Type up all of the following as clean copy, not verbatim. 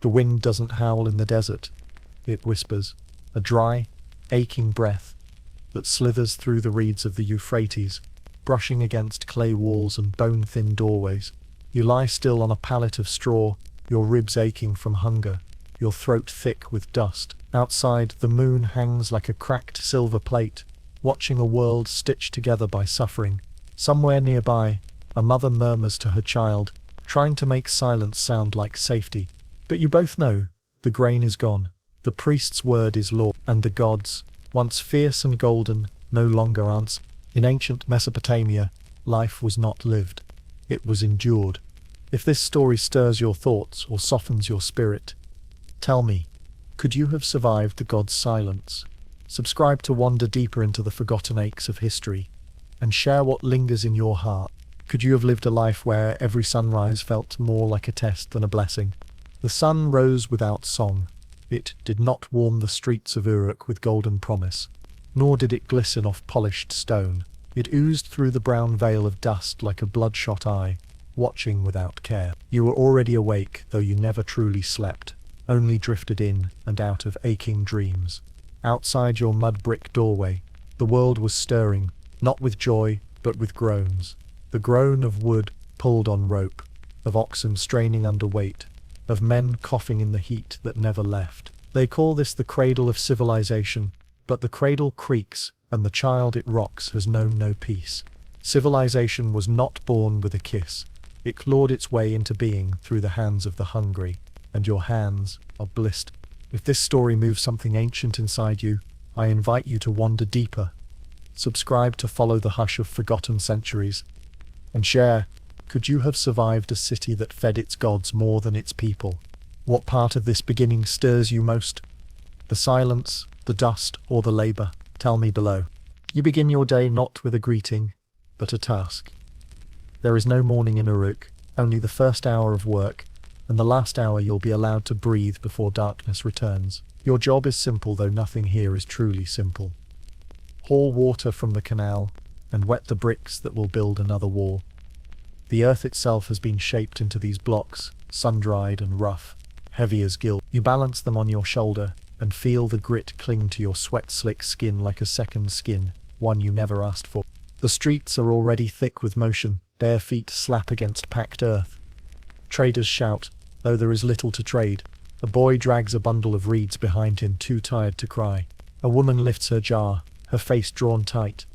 The wind doesn't howl in the desert. It whispers, a dry, aching breath that slithers through the reeds of the Euphrates, brushing against clay walls and bone-thin doorways. You lie still on a pallet of straw, your ribs aching from hunger, your throat thick with dust. Outside, the moon hangs like a cracked silver plate, watching a world stitched together by suffering. Somewhere nearby, a mother murmurs to her child, trying to make silence sound like safety. But you both know, the grain is gone, the priest's word is law, and the gods, once fierce and golden, no longer answer. In ancient Mesopotamia, life was not lived. It was endured. If this story stirs your thoughts or softens your spirit, tell me, could you have survived the gods' silence? Subscribe to wander deeper into the forgotten aches of history, and share what lingers in your heart. Could you have lived a life where every sunrise felt more like a test than a blessing? The sun rose without song. It did not warm the streets of Uruk with golden promise, nor did it glisten off polished stone. It oozed through the brown veil of dust like a bloodshot eye, watching without care. You were already awake, though you never truly slept, only drifted in and out of aching dreams. Outside your mud brick doorway, the world was stirring, not with joy, but with groans. The groan of wood pulled on rope, of oxen straining under weight, of men coughing in the heat that never left. They call this the cradle of civilization, but the cradle creaks, and the child it rocks has known no peace. Civilization was not born with a kiss. It clawed its way into being through the hands of the hungry, and your hands are blistered. If this story moves something ancient inside you, I invite you to wander deeper. Subscribe to follow the hush of forgotten centuries, and share, could you have survived a city that fed its gods more than its people? What part of this beginning stirs you most? The silence, the dust, or the labor? Tell me below. You begin your day not with a greeting, but a task. There is no morning in Uruk, only the first hour of work, and the last hour you'll be allowed to breathe before darkness returns. Your job is simple, though nothing here is truly simple. Haul water from the canal, and wet the bricks that will build another wall. The earth itself has been shaped into these blocks, sun-dried and rough, heavy as gilt. You balance them on your shoulder, and feel the grit cling to your sweat-slick skin like a second skin, one you never asked for. The streets are already thick with motion, bare feet slap against packed earth. Traders shout, though there is little to trade. A boy drags a bundle of reeds behind him, too tired to cry. A woman lifts her jar, her face drawn tight,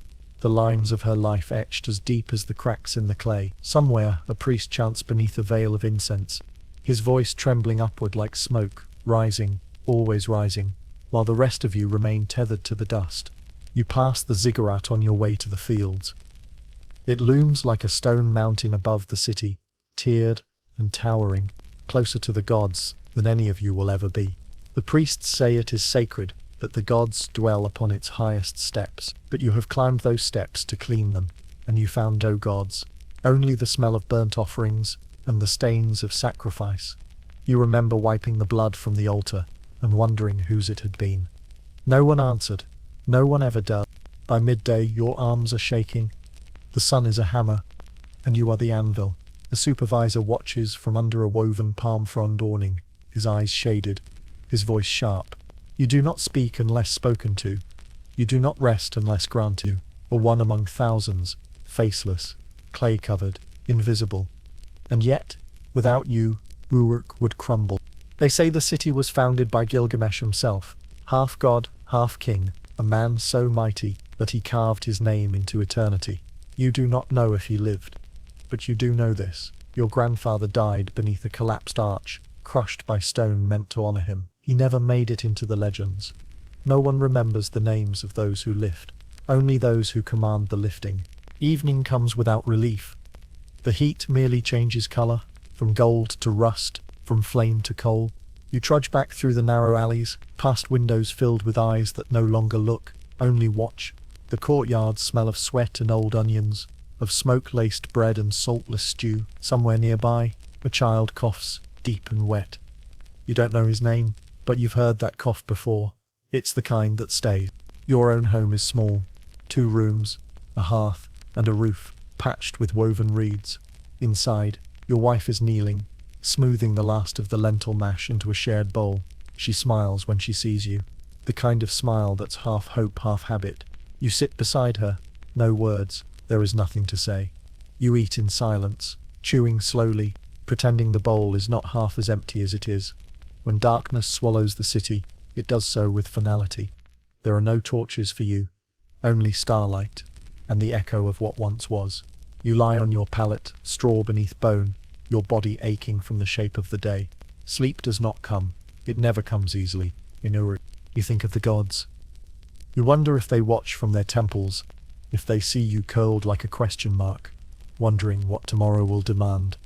the lines of her life etched as deep as the cracks in the clay. Somewhere, a priest chants beneath a veil of incense, his voice trembling upward like smoke, rising, always rising, while the rest of you remain tethered to the dust. You pass the ziggurat on your way to the fields. It looms like a stone mountain above the city, tiered and towering, closer to the gods than any of you will ever be. The priests say it is sacred, that the gods dwell upon its highest steps, but you have climbed those steps to clean them, and you found no gods, only the smell of burnt offerings and the stains of sacrifice. You remember wiping the blood from the altar and wondering whose it had been. No one answered, no one ever does. By midday your arms are shaking, the sun is a hammer, and you are the anvil. The supervisor watches from under a woven palm frond awning, his eyes shaded, his voice sharp. You do not speak unless spoken to. You do not rest unless granted, or one among thousands, faceless, clay-covered, invisible. And yet, without you, Uruk would crumble. They say the city was founded by Gilgamesh himself, half god, half king, a man so mighty that he carved his name into eternity. You do not know if he lived, but you do know this. Your grandfather died beneath a collapsed arch, crushed by stone meant to honor him. He never made it into the legends. No one remembers the names of those who lift, only those who command the lifting. Evening comes without relief. The heat merely changes color, from gold to rust, from flame to coal. You trudge back through the narrow alleys, past windows filled with eyes that no longer look, only watch. The courtyards smell of sweat and old onions, of smoke-laced bread and saltless stew. Somewhere nearby, a child coughs, deep and wet. You don't know his name, but you've heard that cough before. It's the kind that stays. Your own home is small. 2 rooms, a hearth, and a roof, patched with woven reeds. Inside, your wife is kneeling, smoothing the last of the lentil mash into a shared bowl. She smiles when she sees you, the kind of smile that's half hope, half habit. You sit beside her, no words, there is nothing to say. You eat in silence, chewing slowly, pretending the bowl is not half as empty as it is. When darkness swallows the city, it does so with finality. There are no torches for you, only starlight, and the echo of what once was. You lie on your pallet, straw beneath bone, your body aching from the shape of the day. Sleep does not come. It never comes easily. In Uru, you think of the gods. You wonder if they watch from their temples, if they see you curled like a question mark, wondering what tomorrow will demand.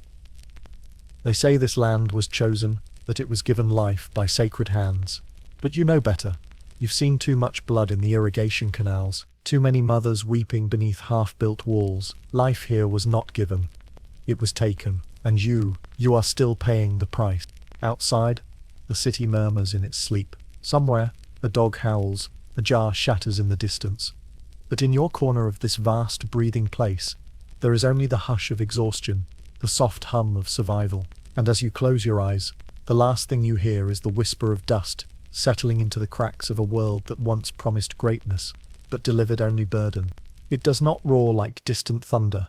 They say this land was chosen, that it was given life by sacred hands. But you know better. You've seen too much blood in the irrigation canals, too many mothers weeping beneath half-built walls. Life here was not given. It was taken, and you are still paying the price. Outside, the city murmurs in its sleep. Somewhere, a dog howls, a jar shatters in the distance. But in your corner of this vast, breathing place, there is only the hush of exhaustion, the soft hum of survival. And as you close your eyes, the last thing you hear is the whisper of dust settling into the cracks of a world that once promised greatness, but delivered only burden. It does not roar like distant thunder.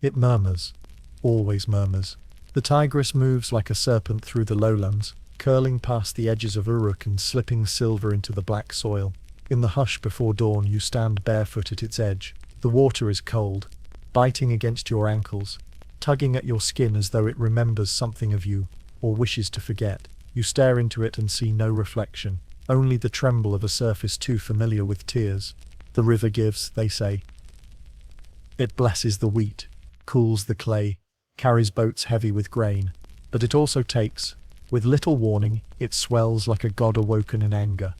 It murmurs, always murmurs. The Tigris moves like a serpent through the lowlands, curling past the edges of Uruk and slipping silver into the black soil. In the hush before dawn you stand barefoot at its edge. The water is cold, biting against your ankles, tugging at your skin as though it remembers something of you, or wishes to forget. You stare into it and see no reflection, only the tremble of a surface too familiar with tears. The river gives, they say. It blesses the wheat, cools the clay, carries boats heavy with grain, but it also takes. With little warning, it swells like a god awoken in anger,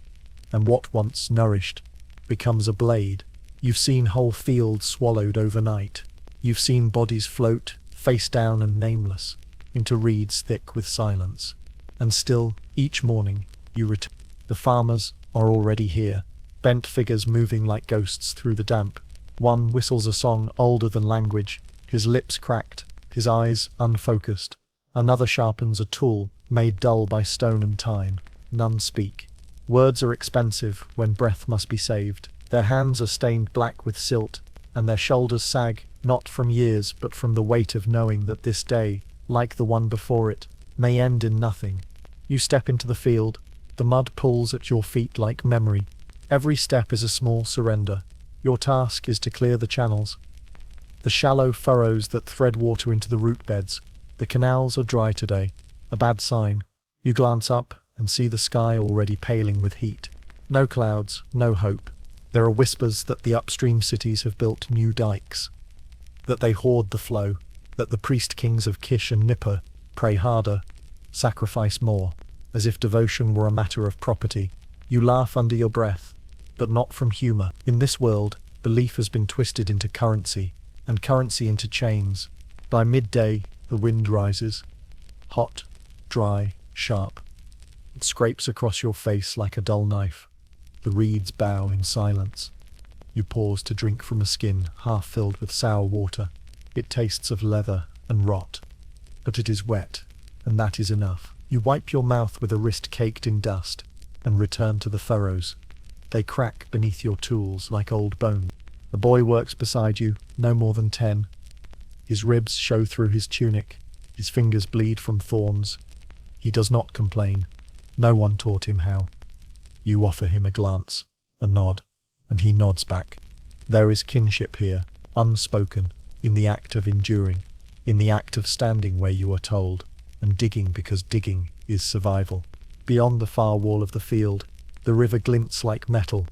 and what once nourished becomes a blade. You've seen whole fields swallowed overnight. You've seen bodies float, face down and nameless, into reeds thick with silence. And still, each morning, you return. The farmers are already here, bent figures moving like ghosts through the damp. One whistles a song older than language, his lips cracked, his eyes unfocused. Another sharpens a tool, made dull by stone and time. None speak. Words are expensive when breath must be saved. Their hands are stained black with silt, and their shoulders sag, not from years but from the weight of knowing that this day, like the one before it, may end in nothing. You step into the field. The mud pulls at your feet like memory. Every step is a small surrender. Your task is to clear the channels, the shallow furrows that thread water into the root beds. The canals are dry today, a bad sign. You glance up and see the sky already paling with heat. No clouds, no hope. There are whispers that the upstream cities have built new dikes, that they hoard the flow, that the priest kings of Kish and Nippur pray harder, sacrifice more, as if devotion were a matter of property. You laugh under your breath, but not from humor. In this world, belief has been twisted into currency, and currency into chains. By midday, the wind rises, hot, dry, sharp. It scrapes across your face like a dull knife. The reeds bow in silence. You pause to drink from a skin half filled with sour water. It tastes of leather and rot, but it is wet, and that is enough. You wipe your mouth with a wrist caked in dust, and return to the furrows. They crack beneath your tools like old bone. The boy works beside you, no more than 10. His ribs show through his tunic. His fingers bleed from thorns. He does not complain. No one taught him how. You offer him a glance, a nod, and he nods back. There is kinship here, unspoken, in the act of enduring, in the act of standing where you are told, and digging because digging is survival. Beyond the far wall of the field, the river glints like metal.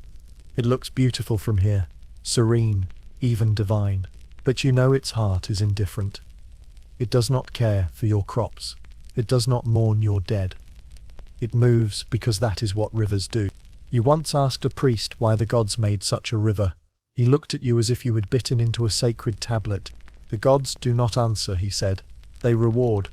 It looks beautiful from here, serene, even divine, but you know its heart is indifferent. It does not care for your crops. It does not mourn your dead. It moves because that is what rivers do. You once asked a priest why the gods made such a river. He looked at you as if you had bitten into a sacred tablet. The gods do not answer, he said. They reward,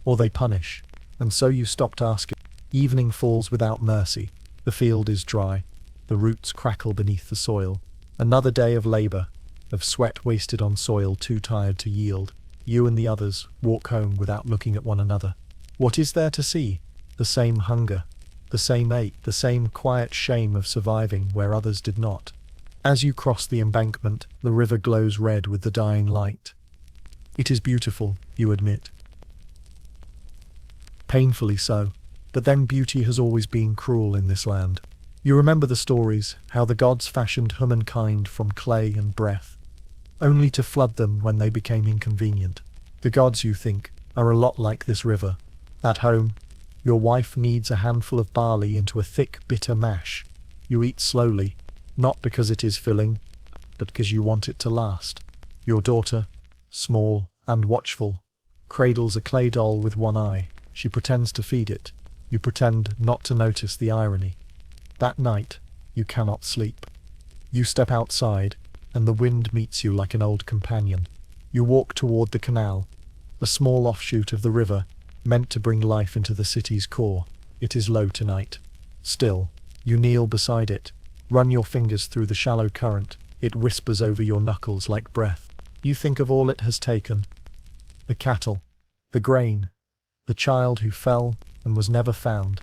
or they punish. And so you stopped asking. Evening falls without mercy. The field is dry. The roots crackle beneath the soil. Another day of labor, of sweat wasted on soil too tired to yield. You and the others walk home without looking at one another. What is there to see? The same hunger, the same ache, the same quiet shame of surviving where others did not. As you cross the embankment, the river glows red with the dying light. It is beautiful, you admit. Painfully so. But then beauty has always been cruel in this land. You remember the stories, how the gods fashioned humankind from clay and breath, only to flood them when they became inconvenient. The gods, you think, are a lot like this river. At home, your wife kneads a handful of barley into a thick, bitter mash. You eat slowly, not because it is filling, but because you want it to last. Your daughter, small and watchful, cradles a clay doll with one eye. She pretends to feed it. You pretend not to notice the irony. That night, you cannot sleep. You step outside, and the wind meets you like an old companion. You walk toward the canal, a small offshoot of the river, meant to bring life into the city's core. It is low tonight. Still, you kneel beside it, run your fingers through the shallow current. It whispers over your knuckles like breath. You think of all it has taken. The cattle, the grain, the child who fell and was never found.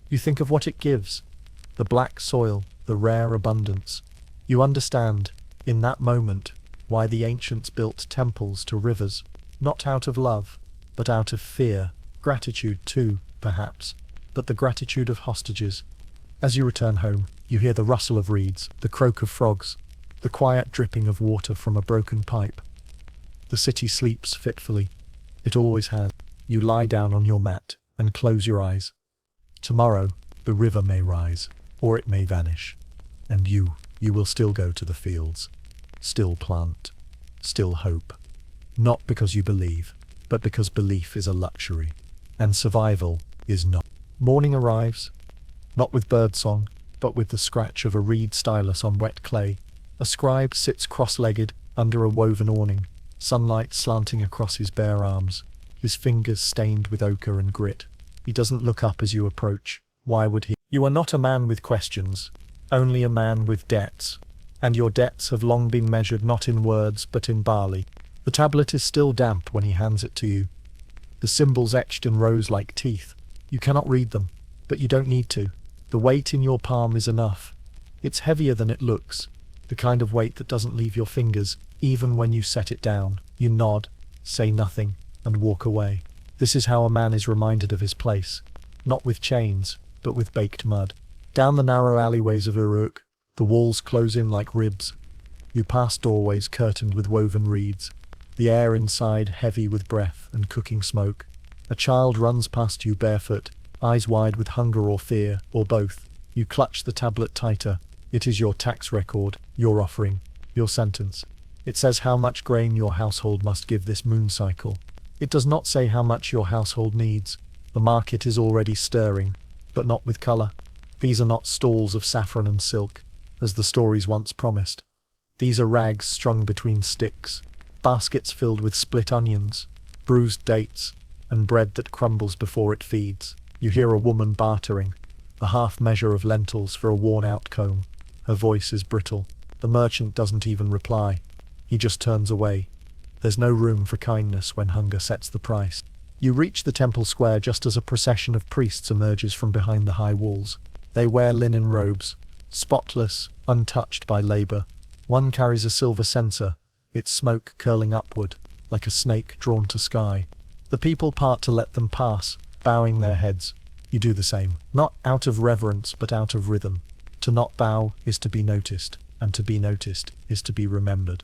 You think of what it gives, the black soil, the rare abundance. You understand, in that moment, why the ancients built temples to rivers, not out of love, but out of fear, gratitude too, perhaps, but the gratitude of hostages. As you return home, you hear the rustle of reeds, the croak of frogs, the quiet dripping of water from a broken pipe. The city sleeps fitfully. It always has. You lie down on your mat and close your eyes. Tomorrow, the river may rise, or it may vanish. And you will still go to the fields, still plant, still hope. Not because you believe, but because belief is a luxury, and survival is not. Morning arrives, not with birdsong, but with the scratch of a reed stylus on wet clay. A scribe sits cross-legged under a woven awning, sunlight slanting across his bare arms, his fingers stained with ochre and grit. He doesn't look up as you approach. Why would he? You are not a man with questions, only a man with debts, and your debts have long been measured not in words but in barley. The tablet is still damp when he hands it to you. The symbols etched in rows like teeth. You cannot read them, but you don't need to. The weight in your palm is enough. It's heavier than it looks, the kind of weight that doesn't leave your fingers, even when you set it down. You nod, say nothing, and walk away. This is how a man is reminded of his place, not with chains, but with baked mud. Down the narrow alleyways of Uruk, the walls close in like ribs. You pass doorways curtained with woven reeds, the air inside heavy with breath and cooking smoke. A child runs past you barefoot, eyes wide with hunger or fear, or both. You clutch the tablet tighter. It is your tax record, your offering, your sentence. It says how much grain your household must give this moon cycle. It does not say how much your household needs. The market is already stirring, but not with colour. These are not stalls of saffron and silk, as the stories once promised. These are rags strung between sticks, baskets filled with split onions, bruised dates, and bread that crumbles before it feeds. You hear a woman bartering, a half measure of lentils for a worn-out comb. Her voice is brittle. The merchant doesn't even reply. He just turns away. There's no room for kindness when hunger sets the price. You reach the temple square just as a procession of priests emerges from behind the high walls. They wear linen robes, spotless, untouched by labor. One carries a silver censer, its smoke curling upward, like a snake drawn to sky. The people part to let them pass, bowing their heads. You do the same, not out of reverence but out of rhythm. To not bow is to be noticed, and to be noticed is to be remembered.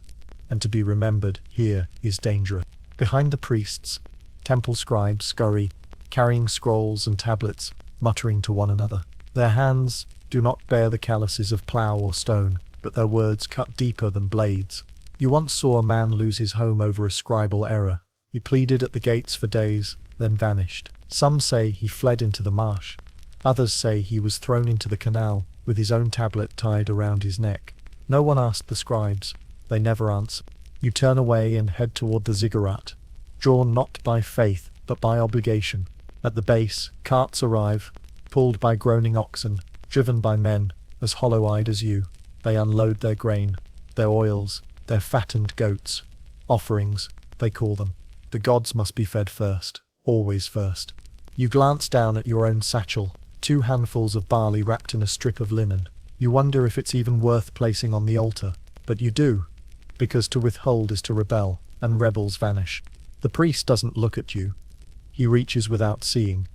And to be remembered here is dangerous. Behind the priests, temple scribes scurry, carrying scrolls and tablets, muttering to one another. Their hands do not bear the calluses of plough or stone, but their words cut deeper than blades. You once saw a man lose his home over a scribal error. He pleaded at the gates for days, then vanished. Some say he fled into the marsh. Others say he was thrown into the canal, with his own tablet tied around his neck. No one asked the scribes. They never answer. You turn away and head toward the ziggurat, drawn not by faith, but by obligation. At the base, carts arrive, pulled by groaning oxen, driven by men, as hollow-eyed as you. They unload their grain, their oils, their fattened goats. Offerings, they call them. The gods must be fed first, always first. You glance down at your own satchel, 2 handfuls of barley wrapped in a strip of linen. You wonder if it's even worth placing on the altar, but you do, because to withhold is to rebel, and rebels vanish. The priest doesn't look at you. He reaches without seeing,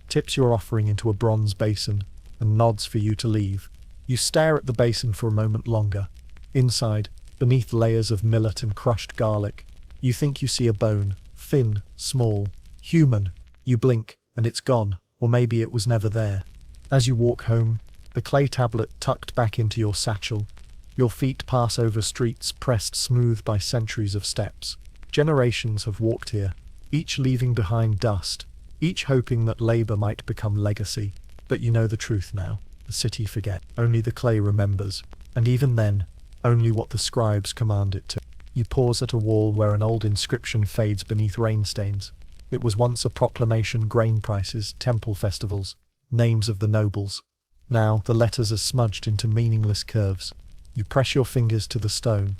tips your offering into a bronze basin, and nods for you to leave. You stare at the basin for a moment longer. Inside, beneath layers of millet and crushed garlic, you think you see a bone, thin, small, human. You blink, and it's gone, or maybe it was never there. As you walk home, the clay tablet tucked back into your satchel, your feet pass over streets pressed smooth by centuries of steps. Generations have walked here, each leaving behind dust, each hoping that labor might become legacy. But you know the truth now. The city forgets. Only the clay remembers, and even then, only what the scribes command it to. You pause at a wall where an old inscription fades beneath rain stains. It was once a proclamation: grain prices, temple festivals, names of the nobles. Now the letters are smudged into meaningless curves. You press your fingers to the stone.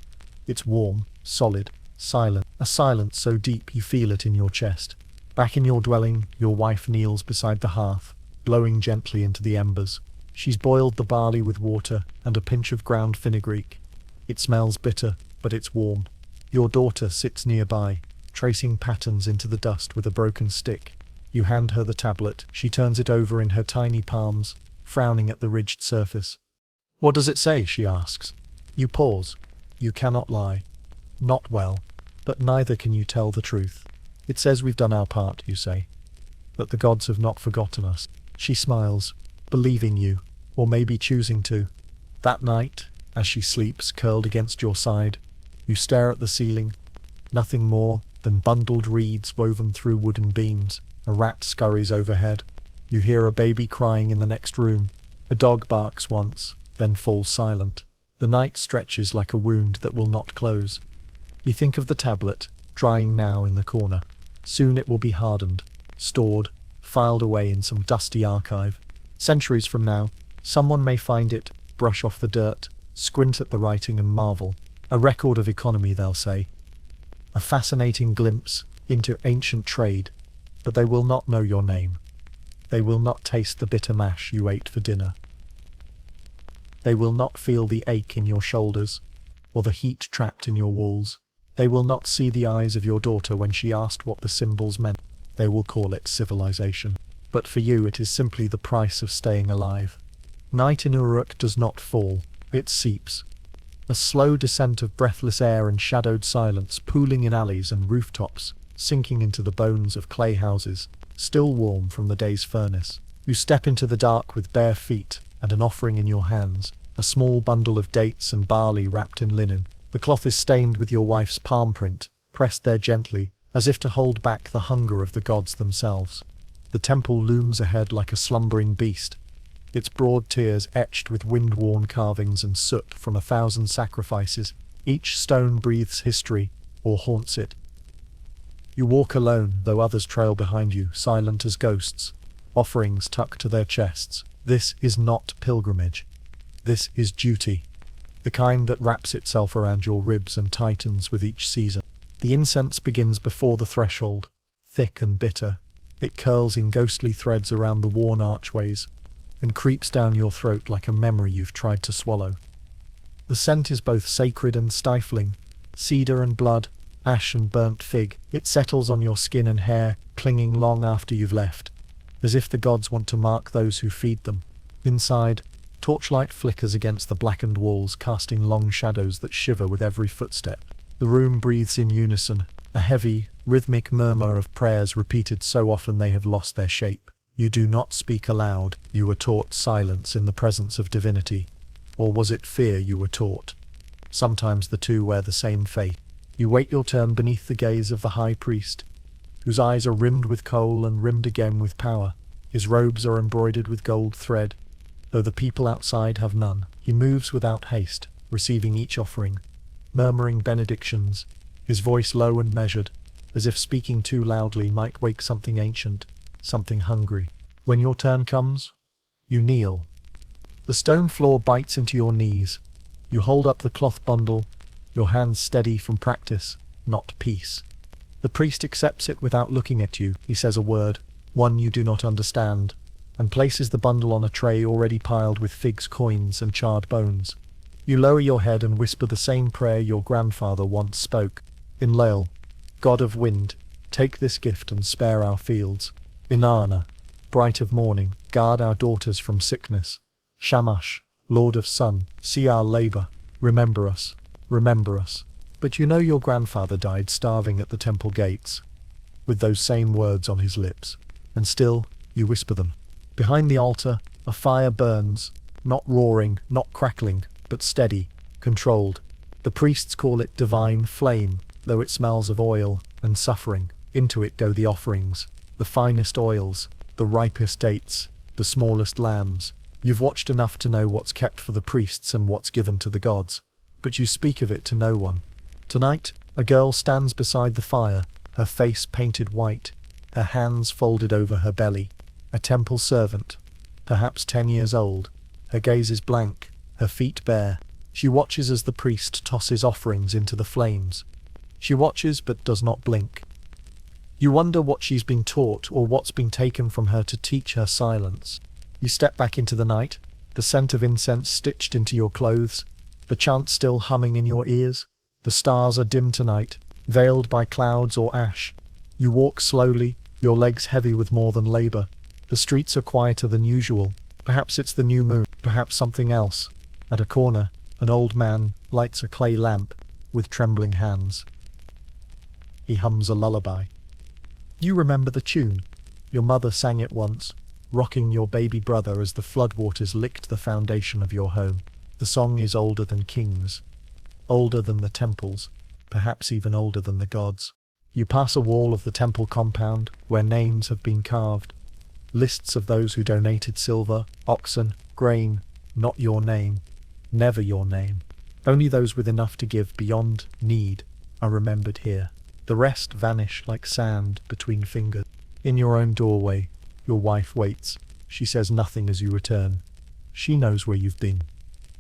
It's warm, solid, silent. A silence so deep you feel it in your chest. Back in your dwelling, your wife kneels beside the hearth, blowing gently into the embers. She's boiled the barley with water and a pinch of ground fenugreek. It smells bitter, but it's warm. Your daughter sits nearby, tracing patterns into the dust with a broken stick. You hand her the tablet. She turns it over in her tiny palms, frowning at the ridged surface. "What does it say?" she asks. You pause. You cannot lie. Not well. But neither can you tell the truth. "It says we've done our part," you say. "That the gods have not forgotten us." She smiles, believing you, or maybe choosing to. That night, as she sleeps curled against your side, you stare at the ceiling. Nothing more than bundled reeds woven through wooden beams. A rat scurries overhead. You hear a baby crying in the next room. A dog barks once, then falls silent. The night stretches like a wound that will not close. You think of the tablet, drying now in the corner. Soon it will be hardened, stored, filed away in some dusty archive. Centuries from now, someone may find it, brush off the dirt, squint at the writing and marvel. A record of economy, they'll say. A fascinating glimpse into ancient trade, but they will not know your name. They will not taste the bitter mash you ate for dinner. They will not feel the ache in your shoulders, or the heat trapped in your walls. They will not see the eyes of your daughter when she asked what the symbols meant. They will call it civilization. But for you it is simply the price of staying alive. Night in Uruk does not fall, it seeps. A slow descent of breathless air and shadowed silence pooling in alleys and rooftops, sinking into the bones of clay houses, still warm from the day's furnace. You step into the dark with bare feet and an offering in your hands, a small bundle of dates and barley wrapped in linen. The cloth is stained with your wife's palm print, pressed there gently, as if to hold back the hunger of the gods themselves. The temple looms ahead like a slumbering beast, its broad tiers etched with wind-worn carvings and soot from 1,000 sacrifices. Each stone breathes history, or haunts it. You walk alone, though others trail behind you, silent as ghosts, offerings tucked to their chests. This is not pilgrimage. This is duty. The kind that wraps itself around your ribs and tightens with each season. The incense begins before the threshold, thick and bitter. It curls in ghostly threads around the worn archways, and creeps down your throat like a memory you've tried to swallow. The scent is both sacred and stifling, cedar and blood, ash and burnt fig. It settles on your skin and hair, clinging long after you've left, as if the gods want to mark those who feed them. Inside, torchlight flickers against the blackened walls, casting long shadows that shiver with every footstep. The room breathes in unison, a heavy, rhythmic murmur of prayers repeated so often they have lost their shape. You do not speak aloud. You were taught silence in the presence of divinity. Or was it fear you were taught? Sometimes the two wear the same fate. You wait your turn beneath the gaze of the high priest, whose eyes are rimmed with kohl and rimmed again with power. His robes are embroidered with gold thread, though the people outside have none. He moves without haste, receiving each offering, murmuring benedictions, his voice low and measured, as if speaking too loudly might wake something ancient, something hungry. When your turn comes, you kneel. The stone floor bites into your knees. You hold up the cloth bundle, your hands steady from practice, not peace. The priest accepts it without looking at you. He says a word, one you do not understand, and places the bundle on a tray already piled with figs, coins, and charred bones. You lower your head and whisper the same prayer your grandfather once spoke. Enlil, god of wind, take this gift and spare our fields. Inanna, bright of morning, guard our daughters from sickness. Shamash, lord of sun, see our labor. Remember us, remember us. But you know your grandfather died starving at the temple gates, with those same words on his lips, and still you whisper them. Behind the altar, a fire burns, not roaring, not crackling, but steady, controlled. The priests call it divine flame, though it smells of oil and suffering. Into it go the offerings, the finest oils, the ripest dates, the smallest lambs. You've watched enough to know what's kept for the priests and what's given to the gods, but you speak of it to no one. Tonight, a girl stands beside the fire, her face painted white, her hands folded over her belly. A temple servant, perhaps 10 years old. Her gaze is blank, her feet bare. She watches as the priest tosses offerings into the flames. She watches but does not blink. You wonder what she's been taught or what's been taken from her to teach her silence. You step back into the night, the scent of incense stitched into your clothes, the chant still humming in your ears. The stars are dim tonight, veiled by clouds or ash. You walk slowly, your legs heavy with more than labor. The streets are quieter than usual. Perhaps it's the new moon, perhaps something else. At a corner, an old man lights a clay lamp with trembling hands. He hums a lullaby. You remember the tune. Your mother sang it once, rocking your baby brother as the floodwaters licked the foundation of your home. The song is older than kings, older than the temples, perhaps even older than the gods. You pass a wall of the temple compound where names have been carved. Lists of those who donated silver, oxen, grain, not your name, never your name. Only those with enough to give beyond need are remembered here. The rest vanish like sand between fingers. In your own doorway, your wife waits. She says nothing as you return. She knows where you've been.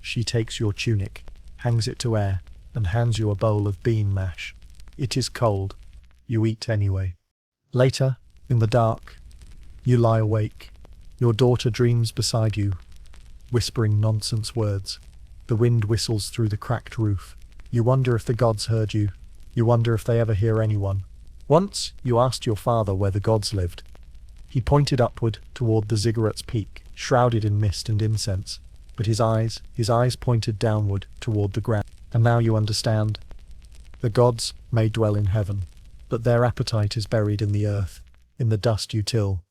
She takes your tunic, hangs it to air, and hands you a bowl of bean mash. It is cold. You eat anyway. Later, in the dark, you lie awake. Your daughter dreams beside you, whispering nonsense words. The wind whistles through the cracked roof. You wonder if the gods heard you. You wonder if they ever hear anyone. Once, you asked your father where the gods lived. He pointed upward toward the ziggurat's peak, shrouded in mist and incense. But his eyes pointed downward toward the ground. And now you understand. The gods may dwell in heaven, but their appetite is buried in the earth, in the dust you till,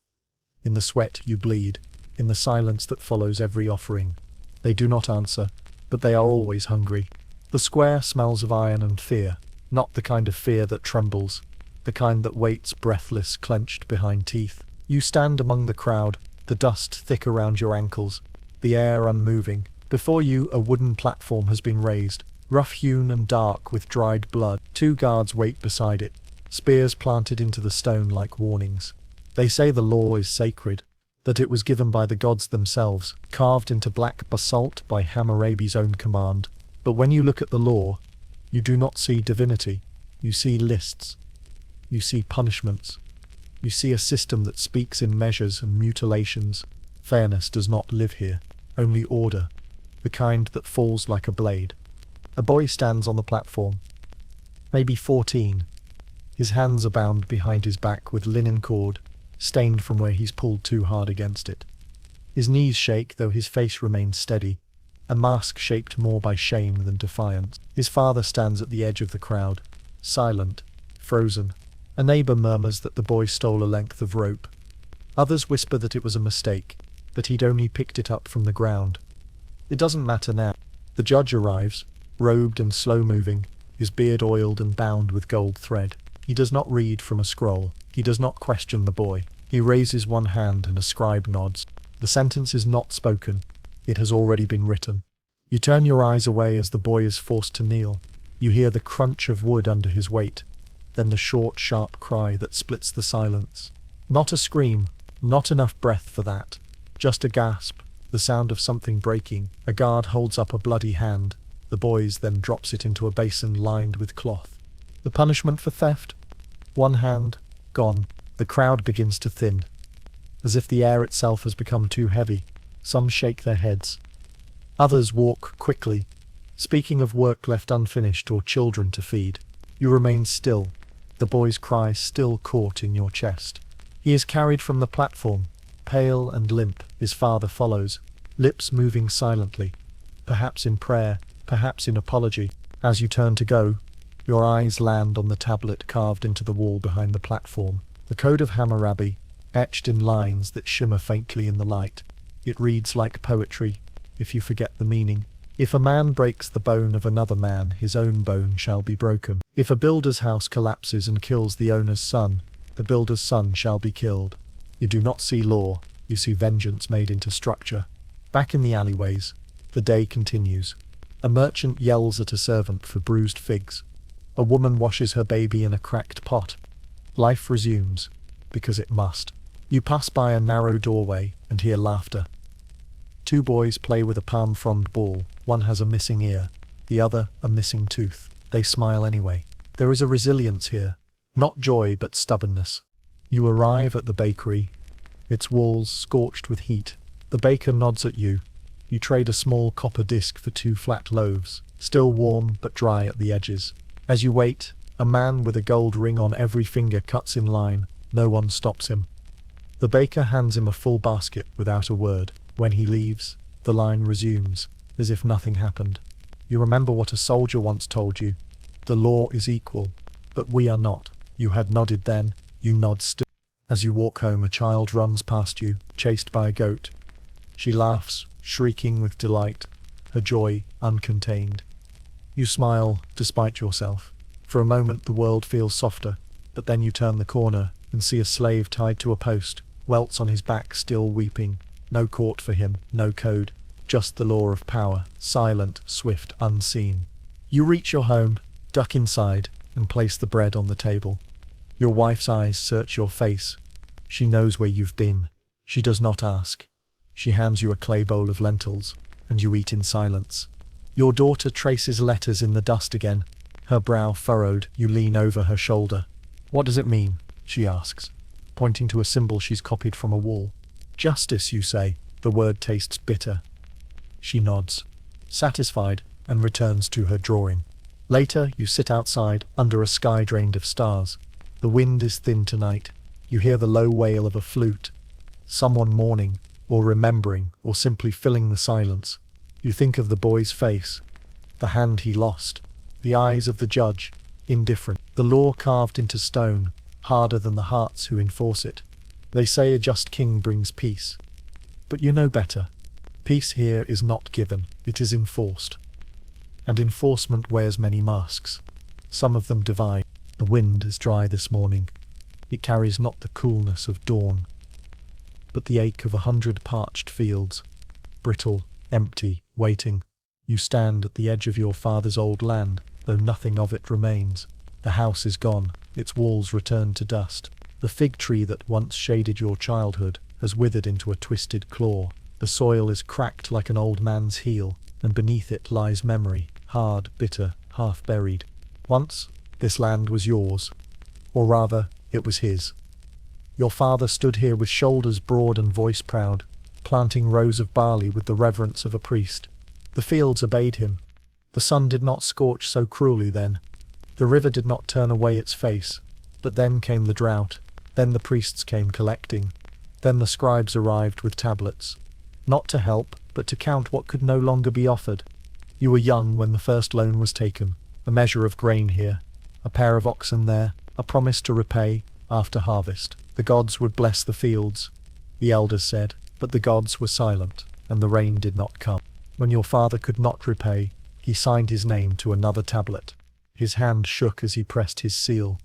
in the sweat you bleed, in the silence that follows every offering. They do not answer, but they are always hungry. The square smells of iron and fear, not the kind of fear that trembles, the kind that waits breathless, clenched behind teeth. You stand among the crowd, the dust thick around your ankles, the air unmoving. Before you, a wooden platform has been raised, rough-hewn and dark with dried blood. 2 guards wait beside it, spears planted into the stone like warnings. They say the law is sacred, that it was given by the gods themselves, carved into black basalt by Hammurabi's own command. But when you look at the law, you do not see divinity. You see lists. You see punishments. You see a system that speaks in measures and mutilations. Fairness does not live here, only order, the kind that falls like a blade. A boy stands on the platform, maybe 14. His hands are bound behind his back with linen cord, stained from where he's pulled too hard against it. His knees shake, though his face remains steady, a mask shaped more by shame than defiance. His father stands at the edge of the crowd, silent, frozen. A neighbor murmurs that the boy stole a length of rope. Others whisper that it was a mistake, that he'd only picked it up from the ground. It doesn't matter now. The judge arrives, robed and slow-moving, his beard oiled and bound with gold thread. He does not read from a scroll. He does not question the boy. He raises one hand and a scribe nods. The sentence is not spoken. It has already been written. You turn your eyes away as the boy is forced to kneel. You hear the crunch of wood under his weight, then the short, sharp cry that splits the silence. Not a scream, not enough breath for that. Just a gasp, the sound of something breaking. A guard holds up a bloody hand. The boy then drops it into a basin lined with cloth. The punishment for theft? One hand, gone. The crowd begins to thin, as if the air itself has become too heavy. Some shake their heads. Others walk quickly. Speaking of work left unfinished or children to feed, you remain still, the boy's cry still caught in your chest. He is carried from the platform, pale and limp. His father follows, lips moving silently, perhaps in prayer, perhaps in apology. As you turn to go, your eyes land on the tablet carved into the wall behind the platform, the Code of Hammurabi, etched in lines that shimmer faintly in the light. It reads like poetry, if you forget the meaning. If a man breaks the bone of another man, his own bone shall be broken. If a builder's house collapses and kills the owner's son, the builder's son shall be killed. You do not see law, you see vengeance made into structure. Back in the alleyways, the day continues. A merchant yells at a servant for bruised figs. A woman washes her baby in a cracked pot. Life resumes, because it must. You pass by a narrow doorway and hear laughter. Two boys play with a palm frond ball. One has a missing ear, the other a missing tooth. They smile anyway. There is a resilience here, not joy but stubbornness. You arrive at the bakery, its walls scorched with heat. The baker nods at you. You trade a small copper disc for 2 flat loaves, still warm but dry at the edges. As you wait, a man with a gold ring on every finger cuts in line. No one stops him. The baker hands him a full basket without a word. When he leaves, the line resumes, as if nothing happened. You remember what a soldier once told you. The law is equal, but we are not. You had nodded then, you nod still. As you walk home, a child runs past you, chased by a goat. She laughs, shrieking with delight, her joy uncontained. You smile, despite yourself. For a moment the world feels softer, but then you turn the corner and see a slave tied to a post, welts on his back still weeping. No court for him, no code, just the law of power, silent, swift, unseen. You reach your home, duck inside, and place the bread on the table. Your wife's eyes search your face. She knows where you've been. She does not ask. She hands you a clay bowl of lentils, and you eat in silence. Your daughter traces letters in the dust again, her brow furrowed. You lean over her shoulder. What does it mean? She asks, pointing to a symbol she's copied from a wall. Justice, you say. The word tastes bitter. She nods, satisfied, and returns to her drawing. Later, you sit outside, under a sky drained of stars. The wind is thin tonight. You hear the low wail of a flute. Someone mourning, or remembering, or simply filling the silence. You think of the boy's face, the hand he lost, the eyes of the judge, indifferent, the law carved into stone, harder than the hearts who enforce it. They say a just king brings peace. But you know better. Peace here is not given, it is enforced. And enforcement wears many masks. Some of them divide. The wind is dry this morning. It carries not the coolness of dawn, but the ache of 100 parched fields, brittle, empty, waiting. You stand at the edge of your father's old land, though nothing of it remains. The house is gone, its walls returned to dust. The fig tree that once shaded your childhood has withered into a twisted claw. The soil is cracked like an old man's heel, and beneath it lies memory, hard, bitter, half-buried. Once, this land was yours, or rather, it was his. Your father stood here with shoulders broad and voice proud, planting rows of barley with the reverence of a priest. The fields obeyed him. The sun did not scorch so cruelly then. The river did not turn away its face. But then came the drought. Then the priests came collecting. Then the scribes arrived with tablets. Not to help, but to count what could no longer be offered. You were young when the first loan was taken. A measure of grain here, a pair of oxen there, a promise to repay after harvest. The gods would bless the fields, the elders said, but the gods were silent, and the rain did not come. When your father could not repay, he signed his name to another tablet. His hand shook as he pressed his seal.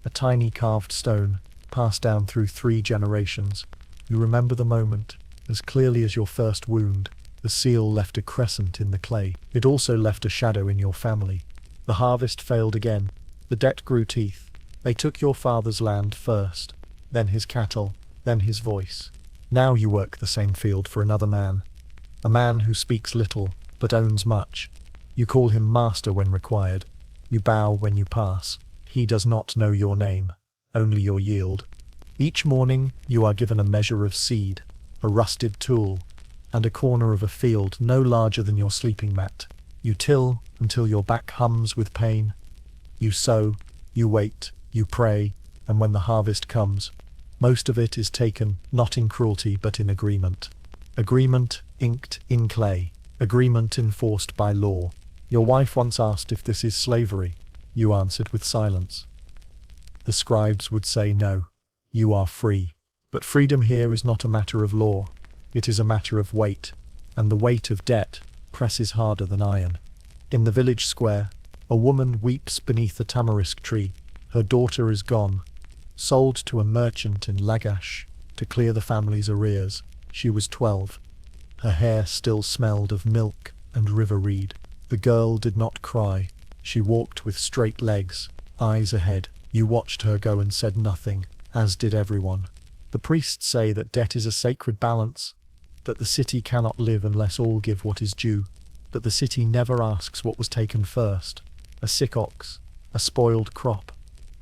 A tiny carved stone, passed down through 3 generations. You remember the moment, as clearly as your first wound. The seal left a crescent in the clay. It also left a shadow in your family. The harvest failed again. The debt grew teeth. They took your father's land first, then his cattle, then his voice. Now you work the same field for another man. A man who speaks little, but owns much. You call him master when required. You bow when you pass. He does not know your name. only your yield. Each morning you are given a measure of seed, a rusted tool, and a corner of a field no larger than your sleeping mat. You till until your back hums with pain. You sow, you wait, you pray, and when the harvest comes, most of it is taken not in cruelty but in agreement. Agreement inked in clay. Agreement enforced by law. Your wife once asked if this is slavery. You answered with silence. The scribes would say no. You are free. But freedom here is not a matter of law. It is a matter of weight, and the weight of debt presses harder than iron. In the village square, a woman weeps beneath a tamarisk tree. Her daughter is gone, sold to a merchant in Lagash to clear the family's arrears. She was 12. Her hair still smelled of milk and river reed. The girl did not cry. She walked with straight legs, eyes ahead. You watched her go and said nothing, as did everyone. The priests say that debt is a sacred balance, that the city cannot live unless all give what is due, that the city never asks what was taken first. A sick ox, a spoiled crop,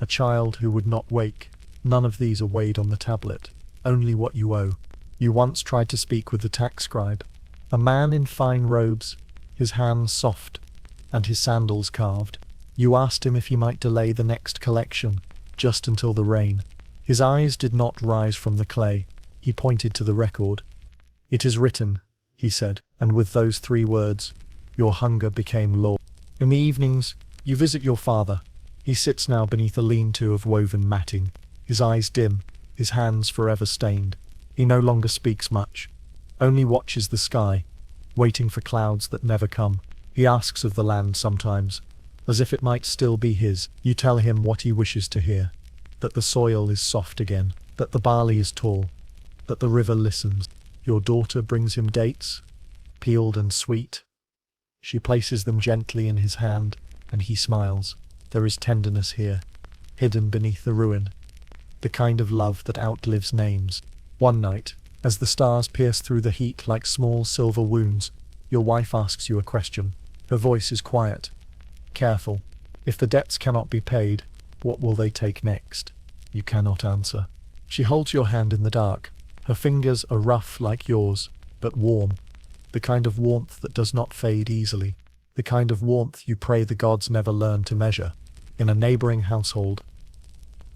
a child who would not wake. None of these are weighed on the tablet, only what you owe. You once tried to speak with the tax scribe, a man in fine robes, his hands soft, and his sandals carved. You asked him if he might delay the next collection, just until the rain. His eyes did not rise from the clay. He pointed to the record. "It is written," he said, and with those 3 words, your hunger became law. In the evenings, you visit your father. He sits now beneath a lean-to of woven matting, his eyes dim, his hands forever stained. He no longer speaks much, only watches the sky, waiting for clouds that never come. He asks of the land sometimes, as if it might still be his. You tell him what he wishes to hear, that the soil is soft again, that the barley is tall, that the river listens. Your daughter brings him dates, peeled and sweet. She places them gently in his hand, and he smiles. There is tenderness here, hidden beneath the ruin, the kind of love that outlives names. One night, as the stars pierce through the heat like small silver wounds, your wife asks you a question. Her voice is quiet, careful. If the debts cannot be paid, what will they take next? You cannot answer. She holds your hand in the dark. Her fingers are rough like yours, but warm. The kind of warmth that does not fade easily. The kind of warmth you pray the gods never learn to measure. In a neighboring household,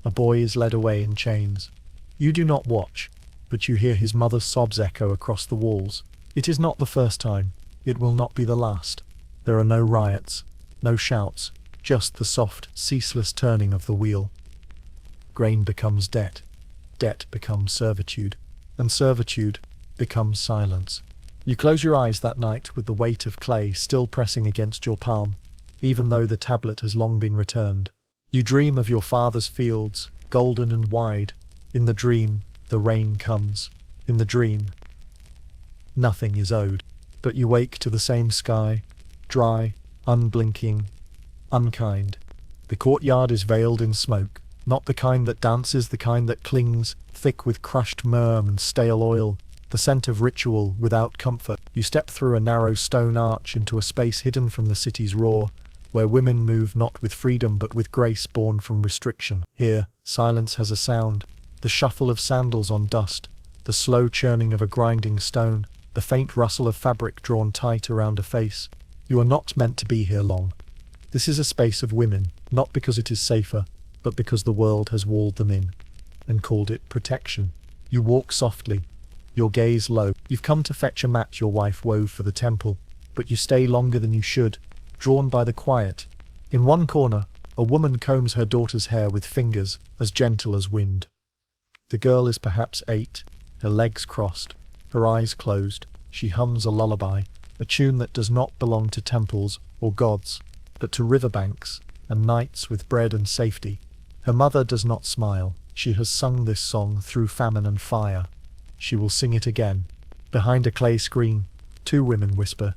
a boy is led away in chains. You do not watch, but you hear his mother's sobs echo across the walls. It is not the first time. It will not be the last. There are no riots, no shouts, just the soft, ceaseless turning of the wheel. Grain becomes debt. Debt becomes servitude. And servitude becomes silence. You close your eyes that night with the weight of clay still pressing against your palm, even though the tablet has long been returned. You dream of your father's fields, golden and wide. In the dream, the rain comes. In the dream, nothing is owed. But you wake to the same sky, dry, unblinking, unkind. The courtyard is veiled in smoke, not the kind that dances, the kind that clings, thick with crushed myrrh and stale oil, the scent of ritual without comfort. You step through a narrow stone arch into a space hidden from the city's roar, where women move not with freedom but with grace born from restriction. Here, silence has a sound, the shuffle of sandals on dust, the slow churning of a grinding stone, the faint rustle of fabric drawn tight around a face. You are not meant to be here long. This is a space of women, not because it is safer, but because the world has walled them in, and called it protection. You walk softly, your gaze low. You've come to fetch a mat your wife wove for the temple, but you stay longer than you should, drawn by the quiet. In one corner, a woman combs her daughter's hair with fingers as gentle as wind. The girl is perhaps 8, her legs crossed, her eyes closed. She hums a lullaby, a tune that does not belong to temples or gods, but to riverbanks and nights with bread and safety. Her mother does not smile. She has sung this song through famine and fire. She will sing it again. Behind a clay screen, 2 women whisper.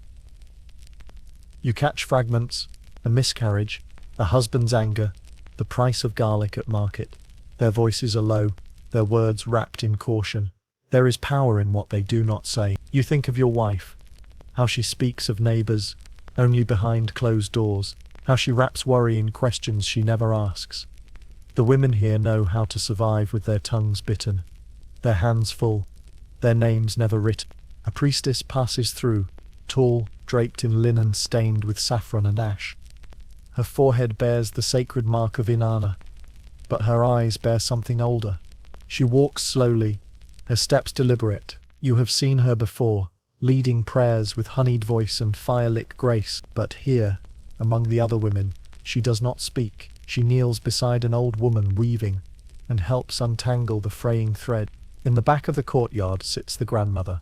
You catch fragments, a miscarriage, a husband's anger, the price of garlic at market. Their voices are low, their words wrapped in caution. There is power in what they do not say. You think of your wife, how she speaks of neighbors, only behind closed doors, how she wraps worry in questions she never asks. The women here know how to survive with their tongues bitten, their hands full, their names never written. A priestess passes through, tall, draped in linen stained with saffron and ash. Her forehead bears the sacred mark of Inanna, but her eyes bear something older. She walks slowly, her steps deliberate. You have seen her before, leading prayers with honeyed voice and fire-lit grace, but here, among the other women, she does not speak. She kneels beside an old woman weaving, and helps untangle the fraying thread. In the back of the courtyard sits the grandmother.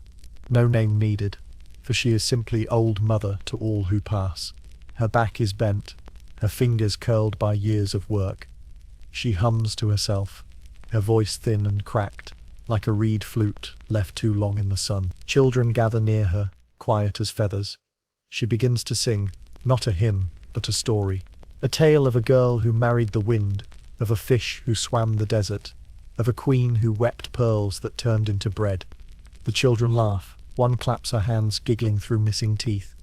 No name needed, for she is simply Old Mother to all who pass. Her back is bent, her fingers curled by years of work. She hums to herself, her voice thin and cracked, like a reed flute left too long in the sun. Children gather near her, quiet as feathers. She begins to sing, not a hymn, but a story. A tale of a girl who married the wind, of a fish who swam the desert, of a queen who wept pearls that turned into bread. The children laugh. One claps her hands, giggling through missing teeth.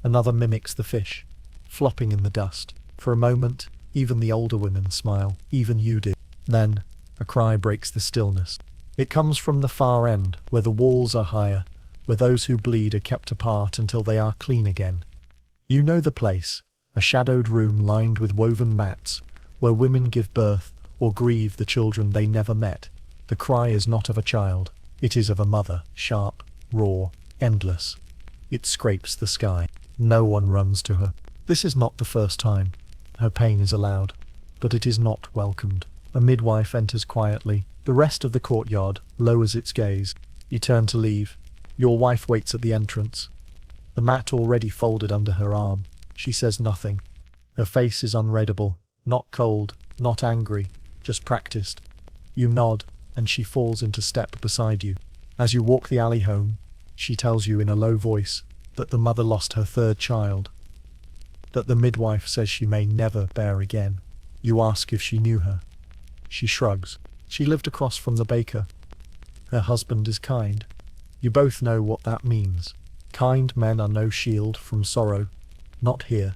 Another mimics the fish, flopping in the dust. For a moment, even the older women smile. Even you do. Then, a cry breaks the stillness. It comes from the far end, where the walls are higher, where those who bleed are kept apart until they are clean again. You know the place, a shadowed room lined with woven mats, where women give birth or grieve the children they never met. The cry is not of a child, it is of a mother, sharp, raw, endless. It scrapes the sky. No one runs to her. This is not the first time. Her pain is allowed, but it is not welcomed. A midwife enters quietly. The rest of the courtyard lowers its gaze. You turn to leave. Your wife waits at the entrance, the mat already folded under her arm. She says nothing. Her face is unreadable, not cold, not angry, just practiced. You nod, and she falls into step beside you. As you walk the alley home, she tells you in a low voice that the mother lost her third child, that the midwife says she may never bear again. You ask if she knew her. She shrugs. She lived across from the baker. Her husband is kind. You both know what that means. Kind men are no shield from sorrow. Not here.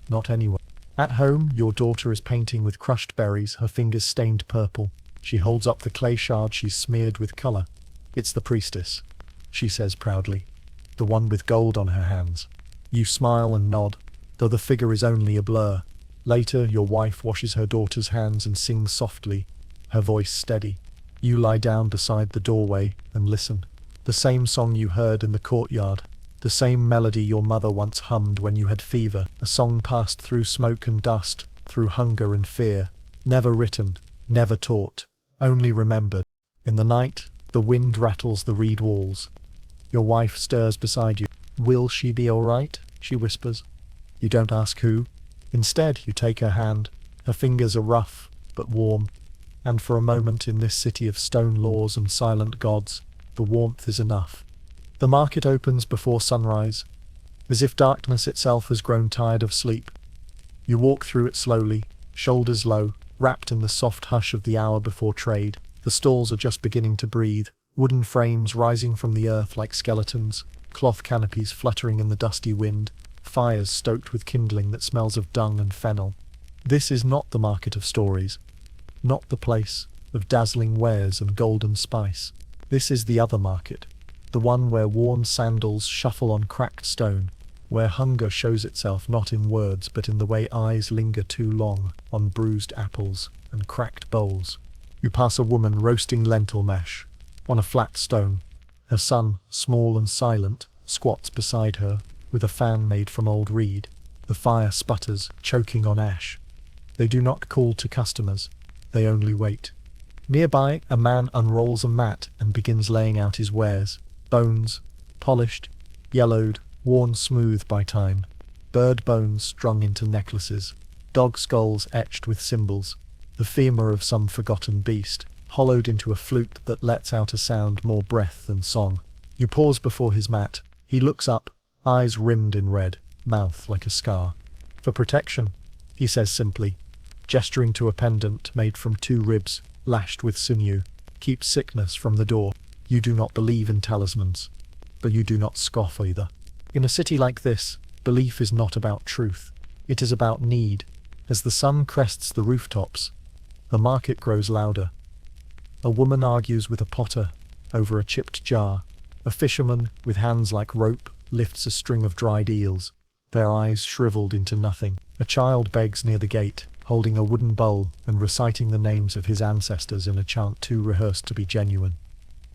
Not anywhere. At home, your daughter is painting with crushed berries, her fingers stained purple. She holds up the clay shard she's smeared with color. It's the priestess, she says proudly, the one with gold on her hands. You smile and nod, though the figure is only a blur. Later, your wife washes her daughter's hands and sings softly, her voice steady. You lie down beside the doorway and listen. The same song you heard in the courtyard, the same melody your mother once hummed when you had fever, a song passed through smoke and dust, through hunger and fear, never written, never taught, only remembered. In the night, the wind rattles the reed walls. Your wife stirs beside you. Will she be all right? She whispers. You don't ask who. Instead, you take her hand. Her fingers are rough, but warm. And for a moment in this city of stone laws and silent gods, the warmth is enough. The market opens before sunrise, as if darkness itself has grown tired of sleep. You walk through it slowly, shoulders low, wrapped in the soft hush of the hour before trade. The stalls are just beginning to breathe, wooden frames rising from the earth like skeletons, cloth canopies fluttering in the dusty wind, fires stoked with kindling that smells of dung and fennel. This is not the market of stories, not the place of dazzling wares and golden spice. This is the other market, the one where worn sandals shuffle on cracked stone, where hunger shows itself not in words but in the way eyes linger too long on bruised apples and cracked bowls. You pass a woman roasting lentil mash on a flat stone. Her son, small and silent, squats beside her with a fan made from old reed. The fire sputters, choking on ash. They do not call to customers. They only wait. Nearby, a man unrolls a mat and begins laying out his wares. Bones, polished, yellowed, worn smooth by time. Bird bones strung into necklaces. Dog skulls etched with symbols. The femur of some forgotten beast, hollowed into a flute that lets out a sound more breath than song. You pause before his mat. He looks up, eyes rimmed in red, mouth like a scar. For protection, he says simply, gesturing to a pendant made from 2 ribs, lashed with sinew. Keep sickness from the door. You do not believe in talismans, but you do not scoff either. In a city like this, belief is not about truth. It is about need. As the sun crests the rooftops, The market grows louder. A woman argues with a potter over a chipped jar. A fisherman, with hands like rope, lifts a string of dried eels, their eyes shriveled into nothing. A child begs near the gate, holding a wooden bowl and reciting the names of his ancestors in a chant too rehearsed to be genuine.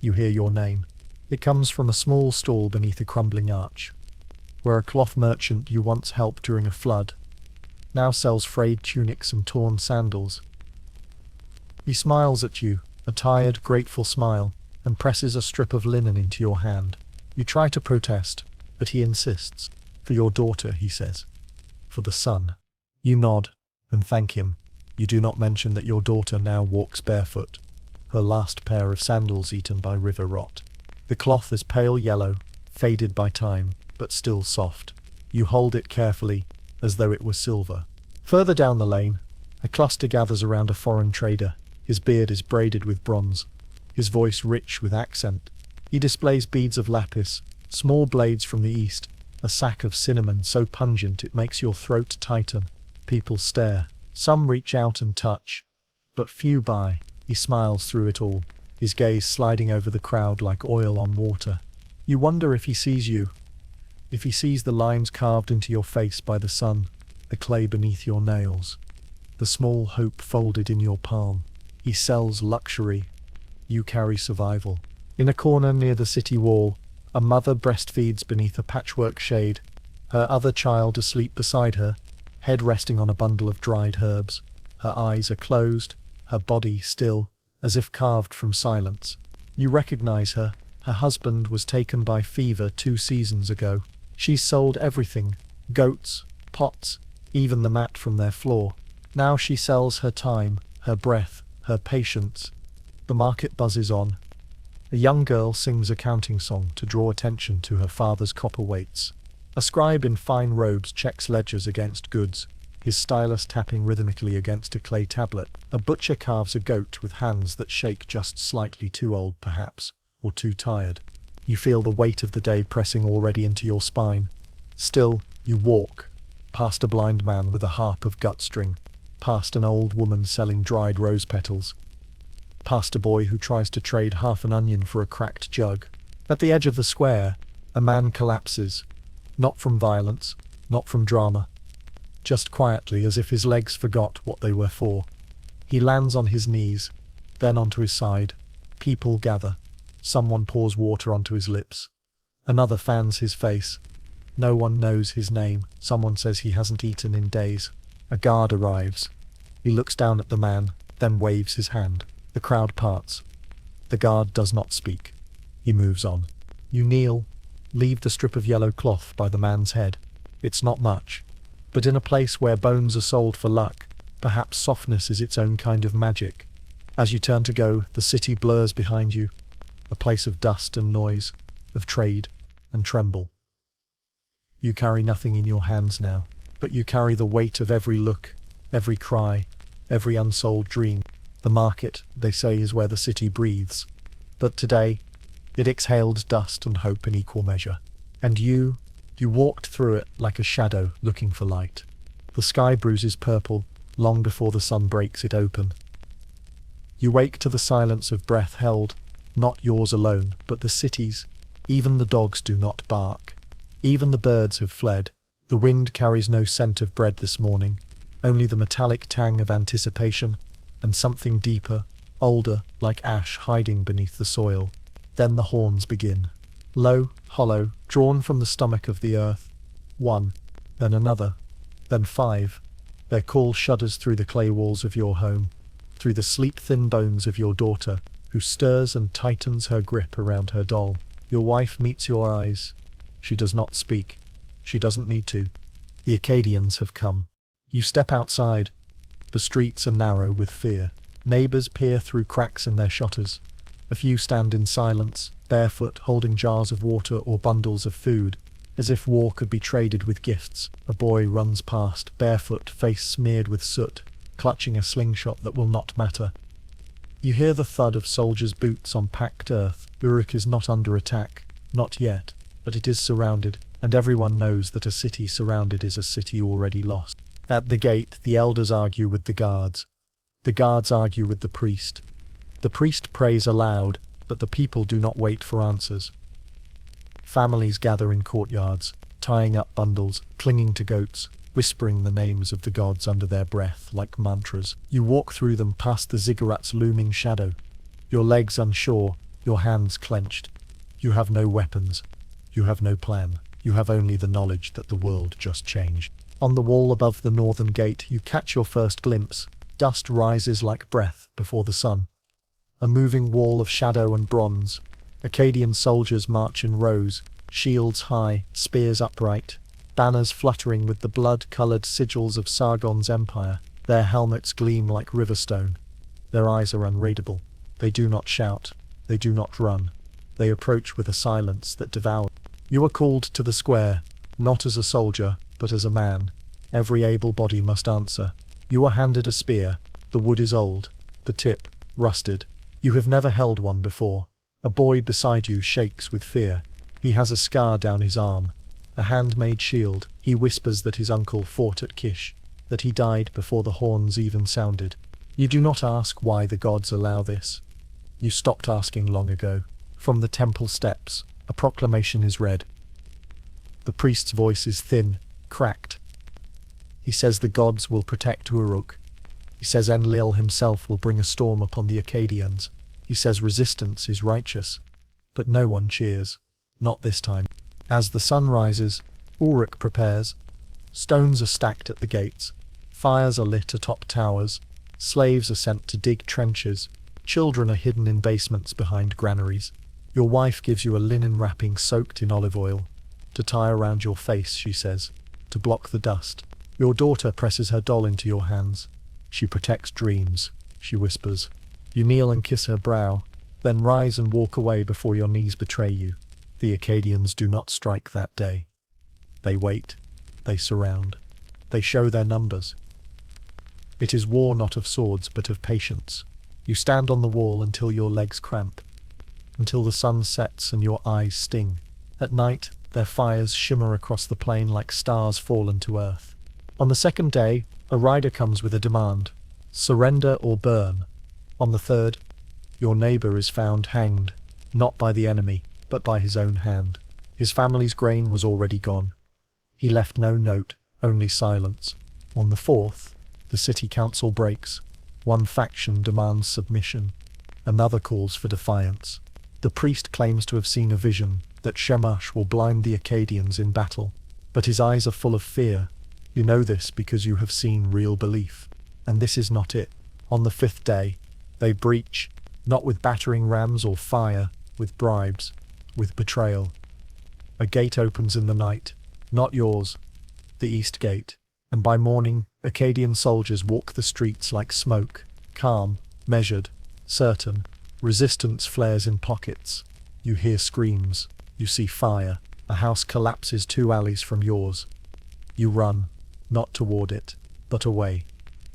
You hear your name. It comes from a small stall beneath a crumbling arch, where a cloth merchant you once helped during a flood now sells frayed tunics and torn sandals. He smiles at you, a tired, grateful smile, and presses a strip of linen into your hand. You try to protest, but he insists. For your daughter, he says. For the son. You nod and thank him. You do not mention that your daughter now walks barefoot, her last pair of sandals eaten by river rot. The cloth is pale yellow, faded by time, but still soft. You hold it carefully, as though it were silver. Further down the lane, a cluster gathers around a foreign trader. His beard is braided with bronze, his voice rich with accent. He displays beads of lapis, small blades from the east, a sack of cinnamon so pungent it makes your throat tighten. People stare. Some reach out and touch, but few buy. He smiles through it all, his gaze sliding over the crowd like oil on water. You wonder if he sees you, if he sees the lines carved into your face by the sun, the clay beneath your nails, the small hope folded in your palm. He sells luxury. You carry survival. In a corner near the city wall, a mother breastfeeds beneath a patchwork shade, her other child asleep beside her, head resting on a bundle of dried herbs. Her eyes are closed, her body still, as if carved from silence. You recognize her. Her husband was taken by fever 2 seasons ago. She's sold everything, goats, pots, even the mat from their floor. Now she sells her time, her breath, her patience. The market buzzes on. A young girl sings a counting song to draw attention to her father's copper weights. A scribe in fine robes checks ledgers against goods, his stylus tapping rhythmically against a clay tablet. A butcher carves a goat with hands that shake, just slightly too old perhaps, or too tired. You feel the weight of the day pressing already into your spine. Still, you walk, past a blind man with a harp of gut string, past an old woman selling dried rose petals, past a boy who tries to trade half an onion for a cracked jug. At the edge of the square, a man collapses, not from violence, not from drama, just quietly, as if his legs forgot what they were for. He lands on his knees, then onto his side. People gather. Someone pours water onto his lips. Another fans his face. No one knows his name. Someone says he hasn't eaten in days. A guard arrives. He looks down at the man, then waves his hand. The crowd parts. The guard does not speak. He moves on. You kneel, leave the strip of yellow cloth by the man's head. It's not much, but in a place where bones are sold for luck, perhaps softness is its own kind of magic. As you turn to go, the city blurs behind you, a place of dust and noise, of trade and tremble. You carry nothing in your hands now, but you carry the weight of every look, every cry, every unsold dream. The market, they say, is where the city breathes. But today, it exhaled dust and hope in equal measure. And you walked through it like a shadow looking for light. The sky bruises purple long before the sun breaks it open. You wake to the silence of breath held, not yours alone, but the city's. Even the dogs do not bark. Even the birds have fled. The wind carries no scent of bread this morning, only the metallic tang of anticipation, and something deeper, older, like ash hiding beneath the soil. Then the horns begin. Low, hollow, drawn from the stomach of the earth. 1, then another, then 5. Their call shudders through the clay walls of your home, through the sleep-thin bones of your daughter, who stirs and tightens her grip around her doll. Your wife meets your eyes. She does not speak. She doesn't need to. The Acadians have come. You step outside. The streets are narrow with fear. Neighbors peer through cracks in their shutters. A few stand in silence, barefoot, holding jars of water or bundles of food, as if war could be traded with gifts. A boy runs past, barefoot, face smeared with soot, clutching a slingshot that will not matter. You hear the thud of soldiers' boots on packed earth. Uruk is not under attack, not yet, but it is surrounded, and everyone knows that a city surrounded is a city already lost. At the gate, the elders argue with the guards. The guards argue with the priest. The priest prays aloud, but the people do not wait for answers. Families gather in courtyards, tying up bundles, clinging to goats, whispering the names of the gods under their breath like mantras. You walk through them past the ziggurat's looming shadow, your legs unsure, your hands clenched. You have no weapons. You have no plan. You have only the knowledge that the world just changed. On the wall above the northern gate, you catch your first glimpse. Dust rises like breath before the sun. A moving wall of shadow and bronze. Akkadian soldiers march in rows, shields high, spears upright, banners fluttering with the blood-coloured sigils of Sargon's empire. Their helmets gleam like riverstone. Their eyes are unreadable. They do not shout. They do not run. They approach with a silence that devours. You are called to the square, not as a soldier, but as a man. Every able body must answer. You are handed a spear. The wood is old, the tip rusted. You have never held one before. A boy beside you shakes with fear. He has a scar down his arm, a handmade shield. He whispers that his uncle fought at Kish, that he died before the horns even sounded. You do not ask why the gods allow this. You stopped asking long ago. From the temple steps, a proclamation is read. The priest's voice is thin, cracked. He says the gods will protect Uruk. He says Enlil himself will bring a storm upon the Akkadians. He says resistance is righteous. But no one cheers. Not this time. As the sun rises, Uruk prepares. Stones are stacked at the gates. Fires are lit atop towers. Slaves are sent to dig trenches. Children are hidden in basements behind granaries. Your wife gives you a linen wrapping soaked in olive oil. To tie around your face, she says, to block the dust. Your daughter presses her doll into your hands. She protects dreams, she whispers. You kneel and kiss her brow, then rise and walk away before your knees betray you. The Akkadians do not strike that day. They wait. They surround. They show their numbers. It is war not of swords but of patience. You stand on the wall until your legs cramp, until the sun sets and your eyes sting. At night, their fires shimmer across the plain like stars fallen to earth. On the second day, a rider comes with a demand: surrender or burn. On the third, your neighbor is found hanged, not by the enemy, but by his own hand. His family's grain was already gone. He left no note, only silence. On the fourth, the city council breaks. One faction demands submission. Another calls for defiance. The priest claims to have seen a vision, that Shamash will blind the Akkadians in battle. But his eyes are full of fear. You know this because you have seen real belief. And this is not it. On the fifth day, they breach, not with battering rams or fire, with bribes, with betrayal. A gate opens in the night, not yours, the east gate. And by morning, Akkadian soldiers walk the streets like smoke, calm, measured, certain. Resistance flares in pockets. You hear screams. You see fire. A house collapses 2 alleys from yours. You run, not toward it, but away.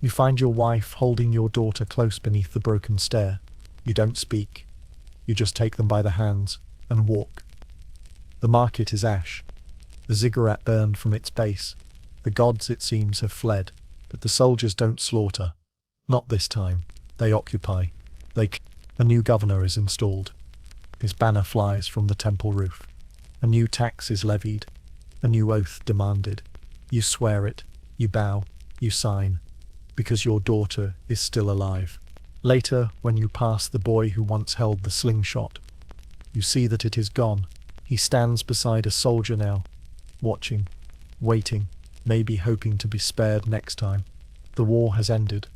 You find your wife holding your daughter close beneath the broken stair. You don't speak. You just take them by the hands and walk. The market is ash. The ziggurat burned from its base. The gods, it seems, have fled, but the soldiers don't slaughter. Not this time. They occupy. A new governor is installed. His banner flies from the temple roof. A new tax is levied. A new oath demanded. You swear it. You bow. You sign. Because your daughter is still alive. Later, when you pass the boy who once held the slingshot, you see that it is gone. He stands beside a soldier now, watching, waiting, maybe hoping to be spared next time. The war has ended.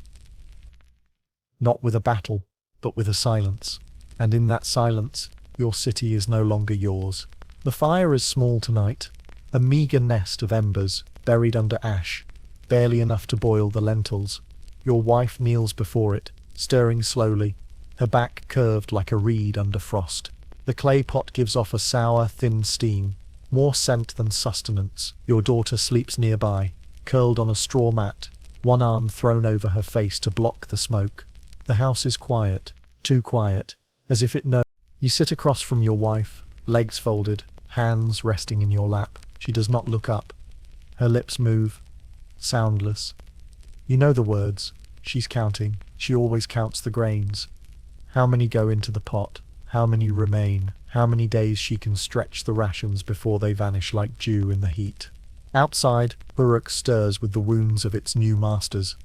Not with a battle, but with a silence. And in that silence, your city is no longer yours. The fire is small tonight, a meager nest of embers buried under ash, barely enough to boil the lentils. Your wife kneels before it, stirring slowly, her back curved like a reed under frost. The clay pot gives off a sour, thin steam, more scent than sustenance. Your daughter sleeps nearby, curled on a straw mat, one arm thrown over her face to block the smoke. The house is quiet, too quiet, as if it knows. You sit across from your wife, legs folded, hands resting in your lap. She does not look up. Her lips move, soundless. You know the words. She's counting. She always counts the grains. How many go into the pot? How many remain? How many days she can stretch the rations before they vanish like dew in the heat? Outside, Uruk stirs with the wounds of its new masters.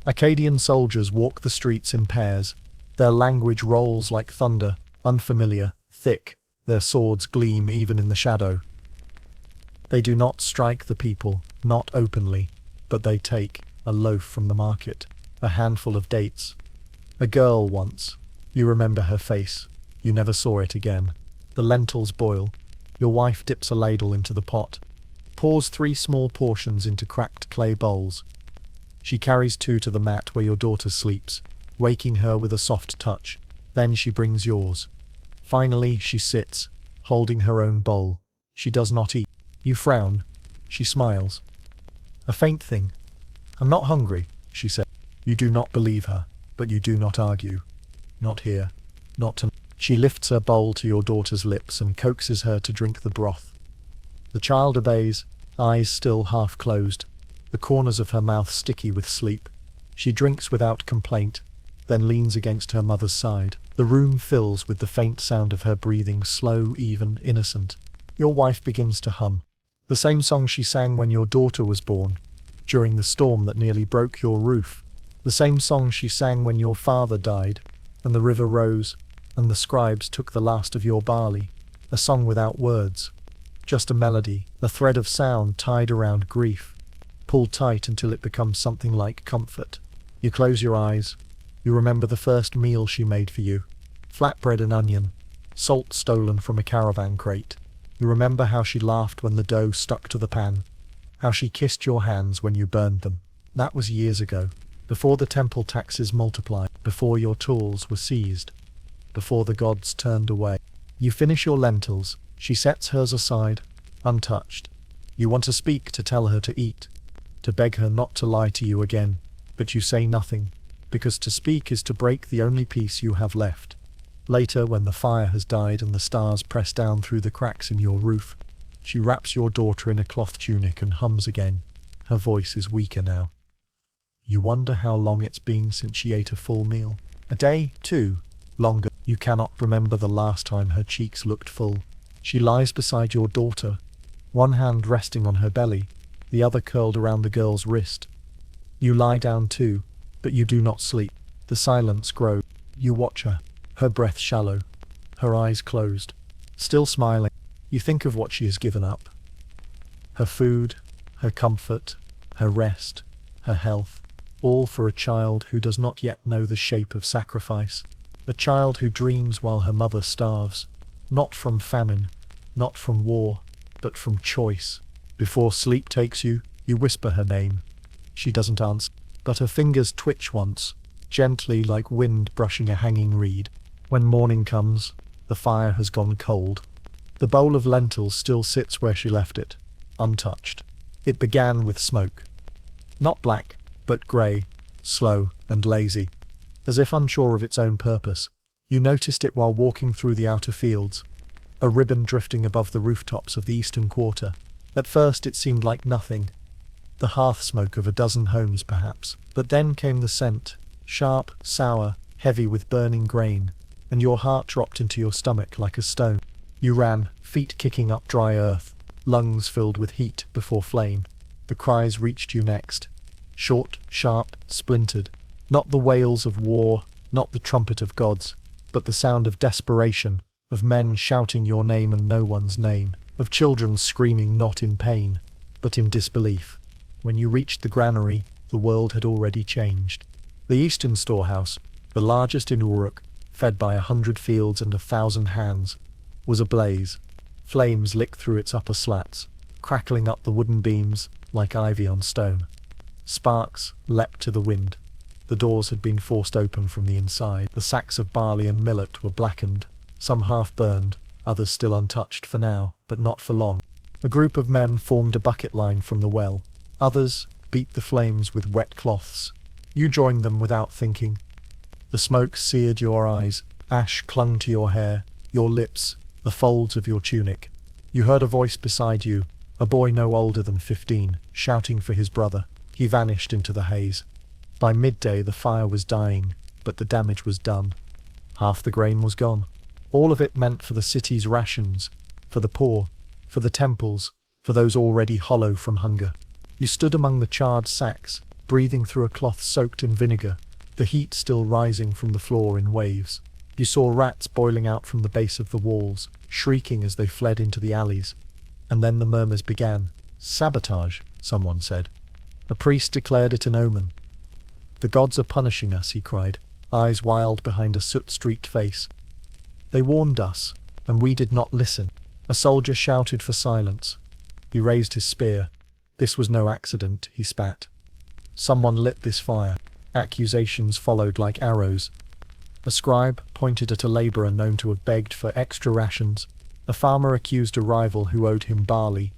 Akkadian soldiers walk the streets in pairs. Their language rolls like thunder, unfamiliar, thick. Their swords gleam even in the shadow. They do not strike the people, not openly, but they take a loaf from the market, a handful of dates. A girl once. You remember her face. You never saw it again. The lentils boil. Your wife dips a ladle into the pot, pours 3 small portions into cracked clay bowls. She carries 2 to the mat where your daughter sleeps, waking her with a soft touch. Then she brings yours. Finally, she sits, holding her own bowl. She does not eat. You frown. She smiles. A faint thing. "I'm not hungry," she said. You do not believe her, but you do not argue. Not here. Not tonight. She lifts her bowl to your daughter's lips and coaxes her to drink the broth. The child obeys, eyes still half closed, the corners of her mouth sticky with sleep. She drinks without complaint, then leans against her mother's side. The room fills with the faint sound of her breathing, slow, even, innocent. Your wife begins to hum. The same song she sang when your daughter was born, during the storm that nearly broke your roof. The same song she sang when your father died, and the river rose, and the scribes took the last of your barley. A song without words. Just a melody, a thread of sound tied around grief, pulled tight until it becomes something like comfort. You close your eyes. You remember the first meal she made for you. Flatbread and onion, salt stolen from a caravan crate. You remember how she laughed when the dough stuck to the pan, how she kissed your hands when you burned them. That was years ago, before the temple taxes multiplied, before your tools were seized, before the gods turned away. You finish your lentils. She sets hers aside, untouched. You want to speak, to tell her to eat, to beg her not to lie to you again, but you say nothing, because to speak is to break the only peace you have left. Later, when the fire has died and the stars press down through the cracks in your roof, she wraps your daughter in a cloth tunic and hums again. Her voice is weaker now. You wonder how long it's been since she ate a full meal. A day, 2, longer. You cannot remember the last time her cheeks looked full. She lies beside your daughter, one hand resting on her belly, the other curled around the girl's wrist. You lie down too, but you do not sleep. The silence grows. You watch her, her breath shallow, her eyes closed, still smiling. You think of what she has given up. Her food, her comfort, her rest, her health, all for a child who does not yet know the shape of sacrifice. A child who dreams while her mother starves, not from famine, not from war, but from choice. Before sleep takes you, you whisper her name. She doesn't answer, but her fingers twitch once, gently like wind brushing a hanging reed. When morning comes, the fire has gone cold. The bowl of lentils still sits where she left it, untouched. It began with smoke. Not black, but grey, slow and lazy, as if unsure of its own purpose. You noticed it while walking through the outer fields, a ribbon drifting above the rooftops of the eastern quarter. At first it seemed like nothing, the hearth smoke of a dozen homes perhaps. But then came the scent, sharp, sour, heavy with burning grain, and your heart dropped into your stomach like a stone. You ran, feet kicking up dry earth, lungs filled with heat before flame. The cries reached you next. Short, sharp, splintered. Not the wails of war, not the trumpet of gods, but the sound of desperation, of men shouting your name and no one's name, of children screaming not in pain, but in disbelief. When you reached the granary, the world had already changed. The eastern storehouse, the largest in Uruk, fed by 100 fields and 1,000 hands, was ablaze. Flames licked through its upper slats, crackling up the wooden beams like ivy on stone. Sparks leapt to the wind. The doors had been forced open from the inside. The sacks of barley and millet were blackened, some half-burned, others still untouched for now, but not for long. A group of men formed a bucket line from the well. Others beat the flames with wet cloths. You joined them without thinking. The smoke seared your eyes. Ash clung to your hair, your lips, the folds of your tunic. You heard a voice beside you, a boy no older than 15, shouting for his brother. He vanished into the haze. By midday the fire was dying, but the damage was done. Half the grain was gone. All of it meant for the city's rations, for the poor, for the temples, for those already hollow from hunger. You stood among the charred sacks, breathing through a cloth soaked in vinegar, the heat still rising from the floor in waves. You saw rats boiling out from the base of the walls, shrieking as they fled into the alleys. And then the murmurs began. "Sabotage," someone said. A priest declared it an omen. "The gods are punishing us," he cried, eyes wild behind a soot-streaked face. "They warned us, and we did not listen." A soldier shouted for silence. He raised his spear. "This was no accident," he spat. "Someone lit this fire." Accusations followed like arrows. A scribe pointed at a laborer known to have begged for extra rations. A farmer accused a rival who owed him barley.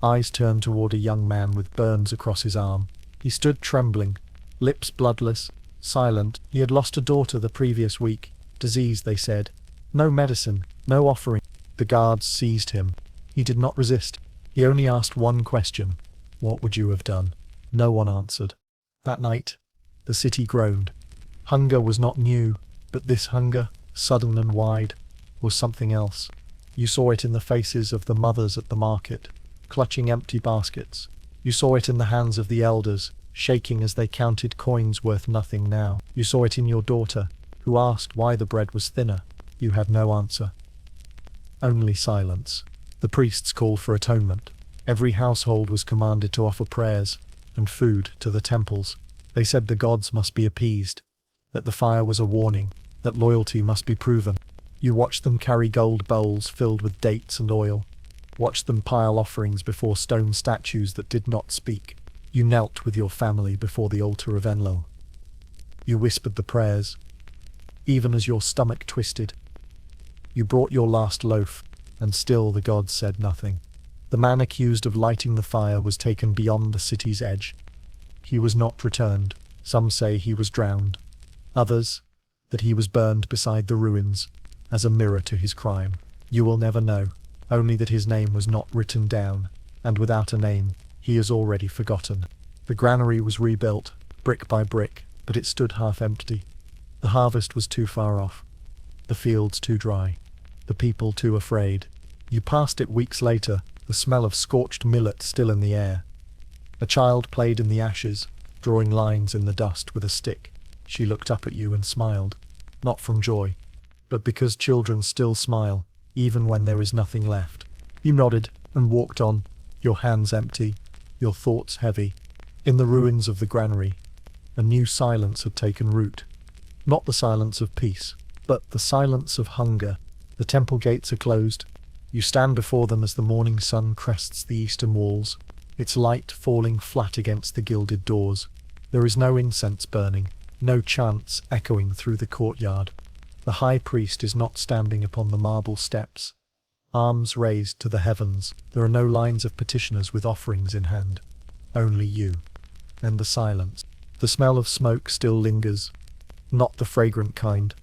Eyes turned toward a young man with burns across his arm. He stood trembling, lips bloodless, silent. He had lost a daughter the previous week. Disease, they said. No medicine, no offering. The guards seized him. He did not resist. He only asked one question. "What would you have done?" No one answered. That night, the city groaned. Hunger was not new, but this hunger, sudden and wide, was something else. You saw it in the faces of the mothers at the market, clutching empty baskets. You saw it in the hands of the elders, shaking as they counted coins worth nothing now. You saw it in your daughter, who asked why the bread was thinner. You had no answer. Only silence. The priests called for atonement. Every household was commanded to offer prayers and food to the temples. They said the gods must be appeased, that the fire was a warning, that loyalty must be proven. You watched them carry gold bowls filled with dates and oil, watched them pile offerings before stone statues that did not speak. You knelt with your family before the altar of Enlil. You whispered the prayers, even as your stomach twisted. You brought your last loaf, and still the gods said nothing. The man accused of lighting the fire was taken beyond the city's edge. He was not returned. Some say he was drowned. Others, that he was burned beside the ruins, as a mirror to his crime. You will never know, only that his name was not written down, and without a name, he is already forgotten. The granary was rebuilt, brick by brick, but it stood half empty. The harvest was too far off, the fields too dry, the people too afraid. You passed it weeks later, the smell of scorched millet still in the air. A child played in the ashes, drawing lines in the dust with a stick. She looked up at you and smiled, not from joy, but because children still smile, even when there is nothing left. You nodded and walked on, your hands empty, your thoughts heavy. In the ruins of the granary, a new silence had taken root. Not the silence of peace, but the silence of hunger. The temple gates are closed. You stand before them as the morning sun crests the eastern walls, its light falling flat against the gilded doors. There is no incense burning, no chants echoing through the courtyard. The high priest is not standing upon the marble steps, arms raised to the heavens. There are no lines of petitioners with offerings in hand. Only you, and the silence. The smell of smoke still lingers, not the fragrant kind,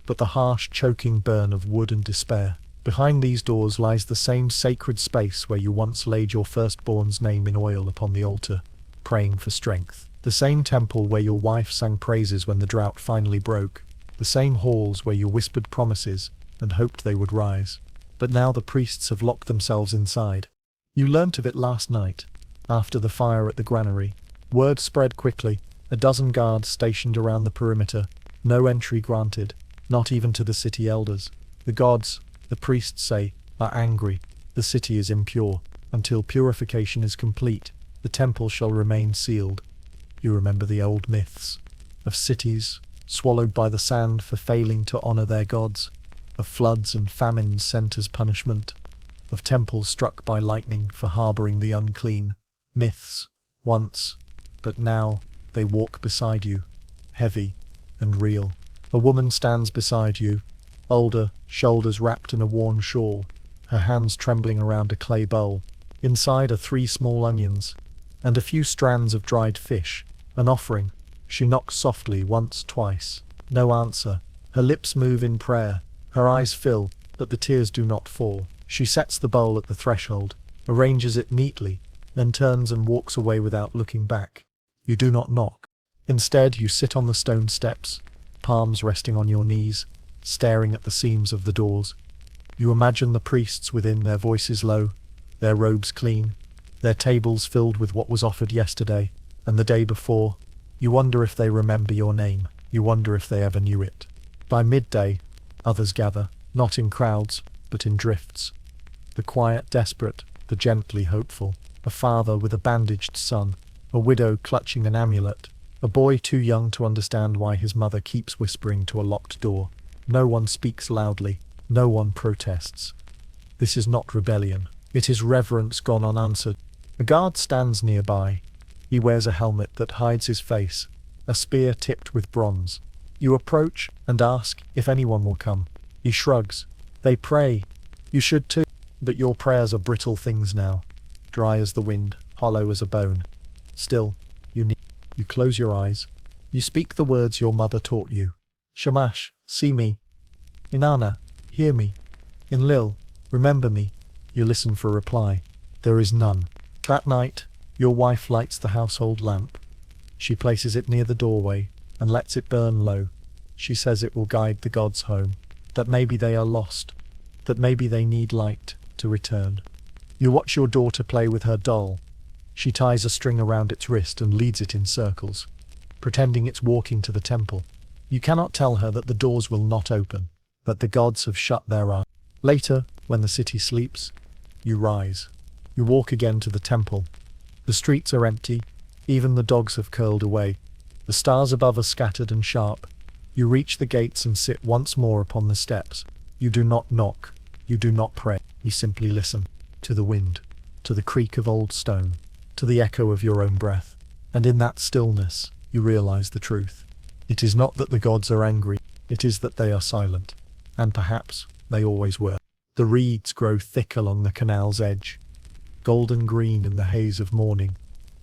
but the harsh, choking burn of wood and despair. Behind these doors lies the same sacred space where you once laid your firstborn's name in oil upon the altar, praying for strength. The same temple where your wife sang praises when the drought finally broke. The same halls where you whispered promises and hoped they would rise. But now the priests have locked themselves inside. You learnt of it last night, after the fire at the granary. Word spread quickly, a dozen guards stationed around the perimeter, no entry granted, not even to the city elders. The gods, the priests say, are angry. The city is impure. Until purification is complete, the temple shall remain sealed. You remember the old myths of cities swallowed by the sand for failing to honor their gods, of floods and famines sent as punishment, of temples struck by lightning for harboring the unclean. Myths, once, but now they walk beside you, heavy and real. A woman stands beside you, older, shoulders wrapped in a worn shawl, her hands trembling around a clay bowl. Inside are 3 small onions, and a few strands of dried fish, an offering. She knocks softly once, twice. No answer. Her lips move in prayer. Her eyes fill, but the tears do not fall. She sets the bowl at the threshold, arranges it neatly, then turns and walks away without looking back. You do not knock. Instead, you sit on the stone steps, palms resting on your knees, staring at the seams of the doors. You imagine the priests within, their voices low, their robes clean, their tables filled with what was offered yesterday and the day before. You wonder if they remember your name. You wonder if they ever knew it. By midday, others gather, not in crowds, but in drifts. The quiet, desperate, the gently hopeful. A father with a bandaged son, a widow clutching an amulet, a boy too young to understand why his mother keeps whispering to a locked door. No one speaks loudly. No one protests. This is not rebellion. It is reverence gone unanswered. A guard stands nearby. He wears a helmet that hides his face, a spear tipped with bronze. You approach and ask if anyone will come. He shrugs. They pray. You should too. But your prayers are brittle things now, dry as the wind, hollow as a bone. Still, you close your eyes. You speak the words your mother taught you. Shamash, see me. Inanna, hear me. Enlil, remember me. You listen for reply. There is none. That night, your wife lights the household lamp. She places it near the doorway and lets it burn low. She says it will guide the gods home, that maybe they are lost, that maybe they need light to return. You watch your daughter play with her doll. She ties a string around its wrist and leads it in circles, pretending it's walking to the temple. You cannot tell her that the doors will not open, but the gods have shut their eyes. Later, when the city sleeps, you rise. You walk again to the temple. The streets are empty. Even the dogs have curled away. The stars above are scattered and sharp. You reach the gates and sit once more upon the steps. You do not knock. You do not pray. You simply listen to the wind, to the creak of old stone, to the echo of your own breath. And in that stillness, you realize the truth. It is not that the gods are angry. It is that they are silent. And perhaps they always were. The reeds grow thick along the canal's edge, golden green in the haze of morning,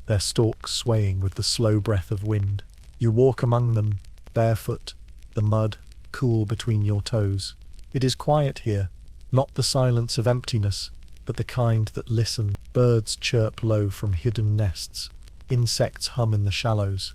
their stalks swaying with the slow breath of wind. You walk among them, barefoot, the mud cool between your toes. It is quiet here, not the silence of emptiness, but the kind that listen. Birds chirp low from hidden nests. Insects hum in the shallows.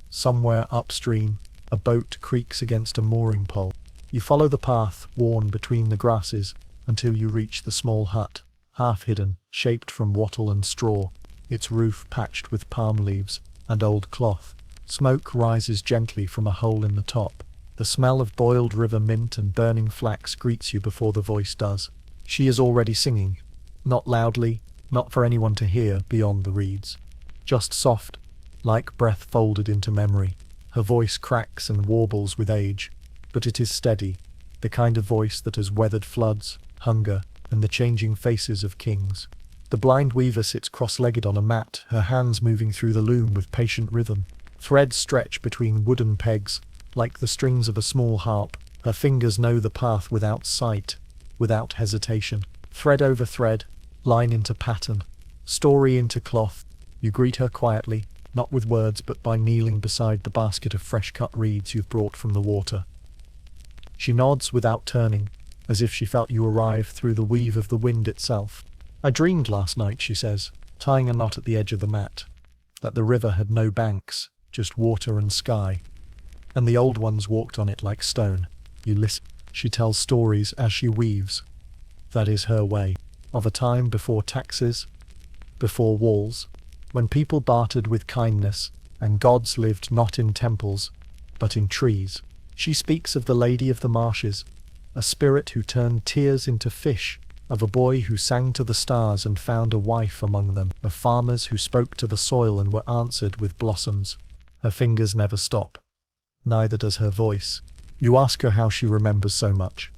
Somewhere upstream, a boat creaks against a mooring pole. You follow the path worn between the grasses until you reach the small hut, half hidden, shaped from wattle and straw, its roof patched with palm leaves and old cloth. Smoke rises gently from a hole in the top. The smell of boiled river mint and burning flax greets you before the voice does. She is already singing, not loudly, not for anyone to hear beyond the reeds. Just soft, like breath folded into memory. Her voice cracks and warbles with age, but it is steady, the kind of voice that has weathered floods, hunger, and the changing faces of kings. The blind weaver sits cross-legged on a mat, her hands moving through the loom with patient rhythm. Threads stretch between wooden pegs, like the strings of a small harp. Her fingers know the path without sight, without hesitation. Thread over thread, line into pattern, story into cloth. You greet her quietly, not with words but by kneeling beside the basket of fresh-cut reeds you've brought from the water. She nods without turning, as if she felt you arrive through the weave of the wind itself. I dreamed last night, she says, tying a knot at the edge of the mat, that the river had no banks, just water and sky, and the old ones walked on it like stone. You listen. She tells stories as she weaves. That is her way. Of a time before taxes, before walls, when people bartered with kindness, and gods lived not in temples, but in trees. She speaks of the Lady of the Marshes, a spirit who turned tears into fish, of a boy who sang to the stars and found a wife among them, of farmers who spoke to the soil and were answered with blossoms. Her fingers never stop. Neither does her voice. You ask her how she remembers so much.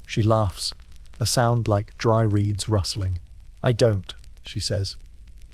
She laughs, a sound like dry reeds rustling. I don't, she says.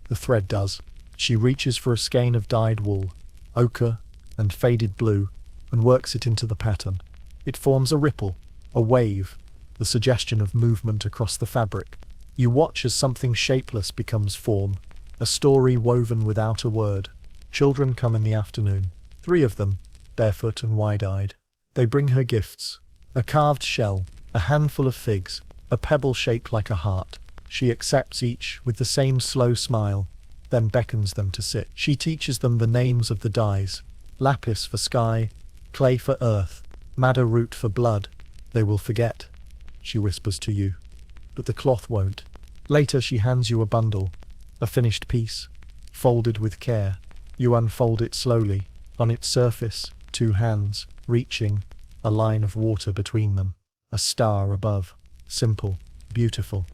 The thread does. She reaches for a skein of dyed wool, ochre and faded blue, and works it into the pattern. It forms a ripple, a wave, the suggestion of movement across the fabric. You watch as something shapeless becomes form, a story woven without a word. Children come in the afternoon, 3 of them, barefoot and wide-eyed. They bring her gifts, a carved shell, a handful of figs, a pebble shaped like a heart. She accepts each with the same slow smile, then beckons them to sit. She teaches them the names of the dyes, lapis for sky, clay for earth, madder root for blood. They will forget, she whispers to you. But the cloth won't. Later she hands you a bundle, a finished piece, folded with care. You unfold it slowly. On its surface, 2 hands, reaching, a line of water between them, a star above. Simple, beautiful.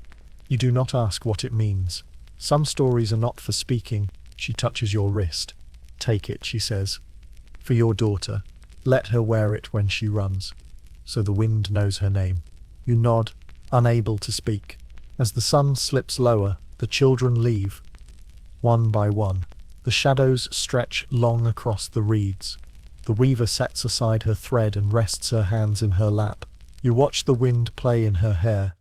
You do not ask what it means. Some stories are not for speaking. She touches your wrist. Take it, she says. For your daughter. Let her wear it when she runs. So the wind knows her name. You nod, unable to speak. As the sun slips lower, the children leave. One by one. The shadows stretch long across the reeds. The weaver sets aside her thread and rests her hands in her lap. You watch the wind play in her hair.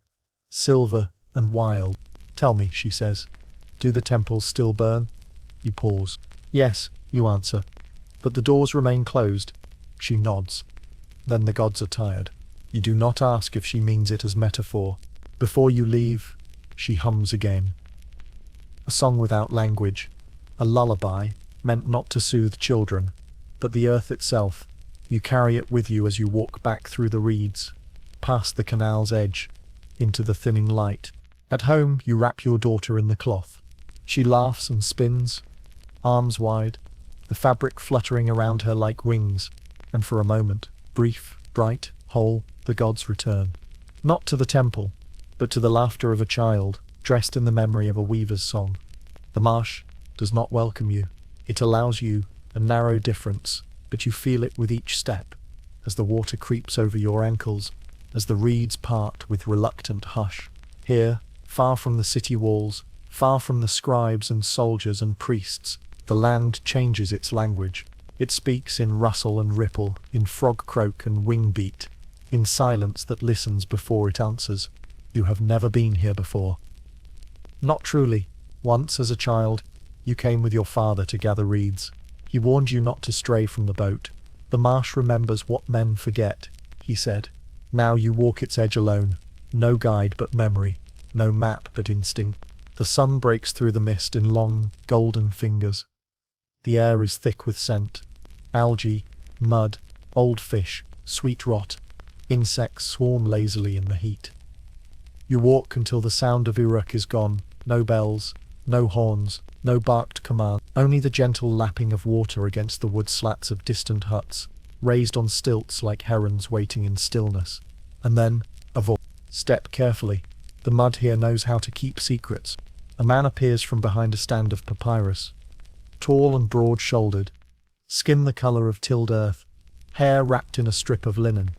Silver and wild. Tell me, she says. Do the temples still burn? You pause. Yes, you answer. But the doors remain closed. She nods. Then the gods are tired. You do not ask if she means it as metaphor. Before you leave, she hums again. A song without language. A lullaby, meant not to soothe children, but the earth itself. You carry it with you as you walk back through the reeds, past the canal's edge, into the thinning light. At home, you wrap your daughter in the cloth. She laughs and spins, arms wide, the fabric fluttering around her like wings, and for a moment, brief, bright, whole, the gods return. Not to the temple, but to the laughter of a child, dressed in the memory of a weaver's song. The marsh does not welcome you. It allows you a narrow difference, but you feel it with each step, as the water creeps over your ankles, as the reeds part with reluctant hush. Here, far from the city walls, far from the scribes and soldiers and priests, the land changes its language. It speaks in rustle and ripple, in frog croak and wing beat, in silence that listens before it answers. You have never been here before. Not truly. Once, as a child, you came with your father to gather reeds. He warned you not to stray from the boat. The marsh remembers what men forget, he said. Now you walk its edge alone. No guide but memory. No map but instinct. The sun breaks through the mist in long, golden fingers. The air is thick with scent. Algae, mud, old fish, sweet rot. Insects swarm lazily in the heat. You walk until the sound of Uruk is gone. No bells, no horns, no barked command. Only the gentle lapping of water against the wood slats of distant huts, raised on stilts like herons waiting in stillness. And then, a voice. Step carefully. The mud here knows how to keep secrets. A man appears from behind a stand of papyrus. Tall and broad-shouldered, skin the colour of tilled earth, hair wrapped in a strip of linen.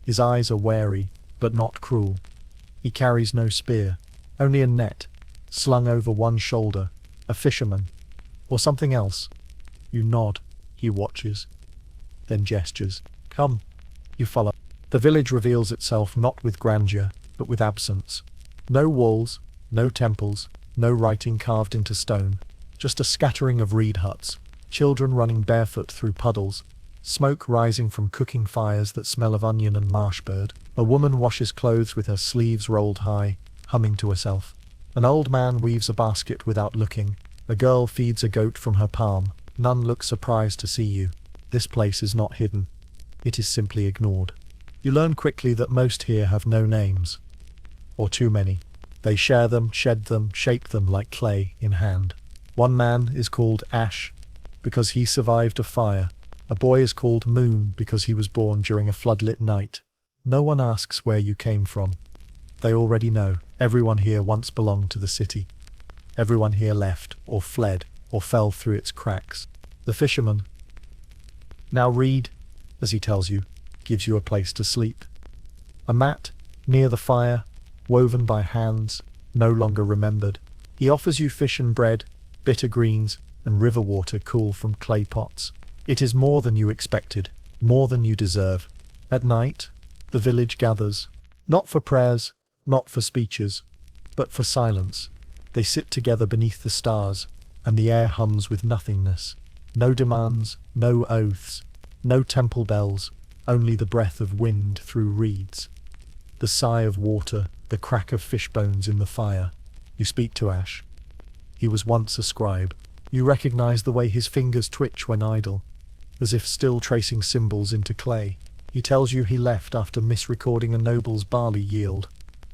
His eyes are wary, but not cruel. He carries no spear, only a net, slung over one shoulder. A fisherman, or something else. You nod. He watches, then gestures. Come. You follow. The village reveals itself not with grandeur, but with absence. No walls, no temples, no writing carved into stone. Just a scattering of reed huts, children running barefoot through puddles, smoke rising from cooking fires that smell of onion and marshbird. A woman washes clothes with her sleeves rolled high, humming to herself. An old man weaves a basket without looking. A girl feeds a goat from her palm. None look surprised to see you. This place is not hidden. It is simply ignored. You learn quickly that most here have no names. Or too many. They share them, shed them, shape them like clay in hand. One man is called Ash because he survived a fire. A boy is called Moon because he was born during a floodlit night. No one asks where you came from. They already know. Everyone here once belonged to the city. Everyone here left, or fled, or fell through its cracks. The fisherman. Now read, as he tells you, gives you a place to sleep. A mat, near the fire, woven by hands, no longer remembered. He offers you fish and bread, bitter greens, and river water cool from clay pots. It is more than you expected, more than you deserve. At night, the village gathers, not for prayers, not for speeches, but for silence. They sit together beneath the stars, and the air hums with nothingness. No demands, no oaths, no temple bells, only the breath of wind through reeds. The sigh of water, the crack of fish bones in the fire. You speak to Ash. He was once a scribe. You recognize the way his fingers twitch when idle. as if still tracing symbols into clay. He tells you he left after misrecording a noble's barley yield,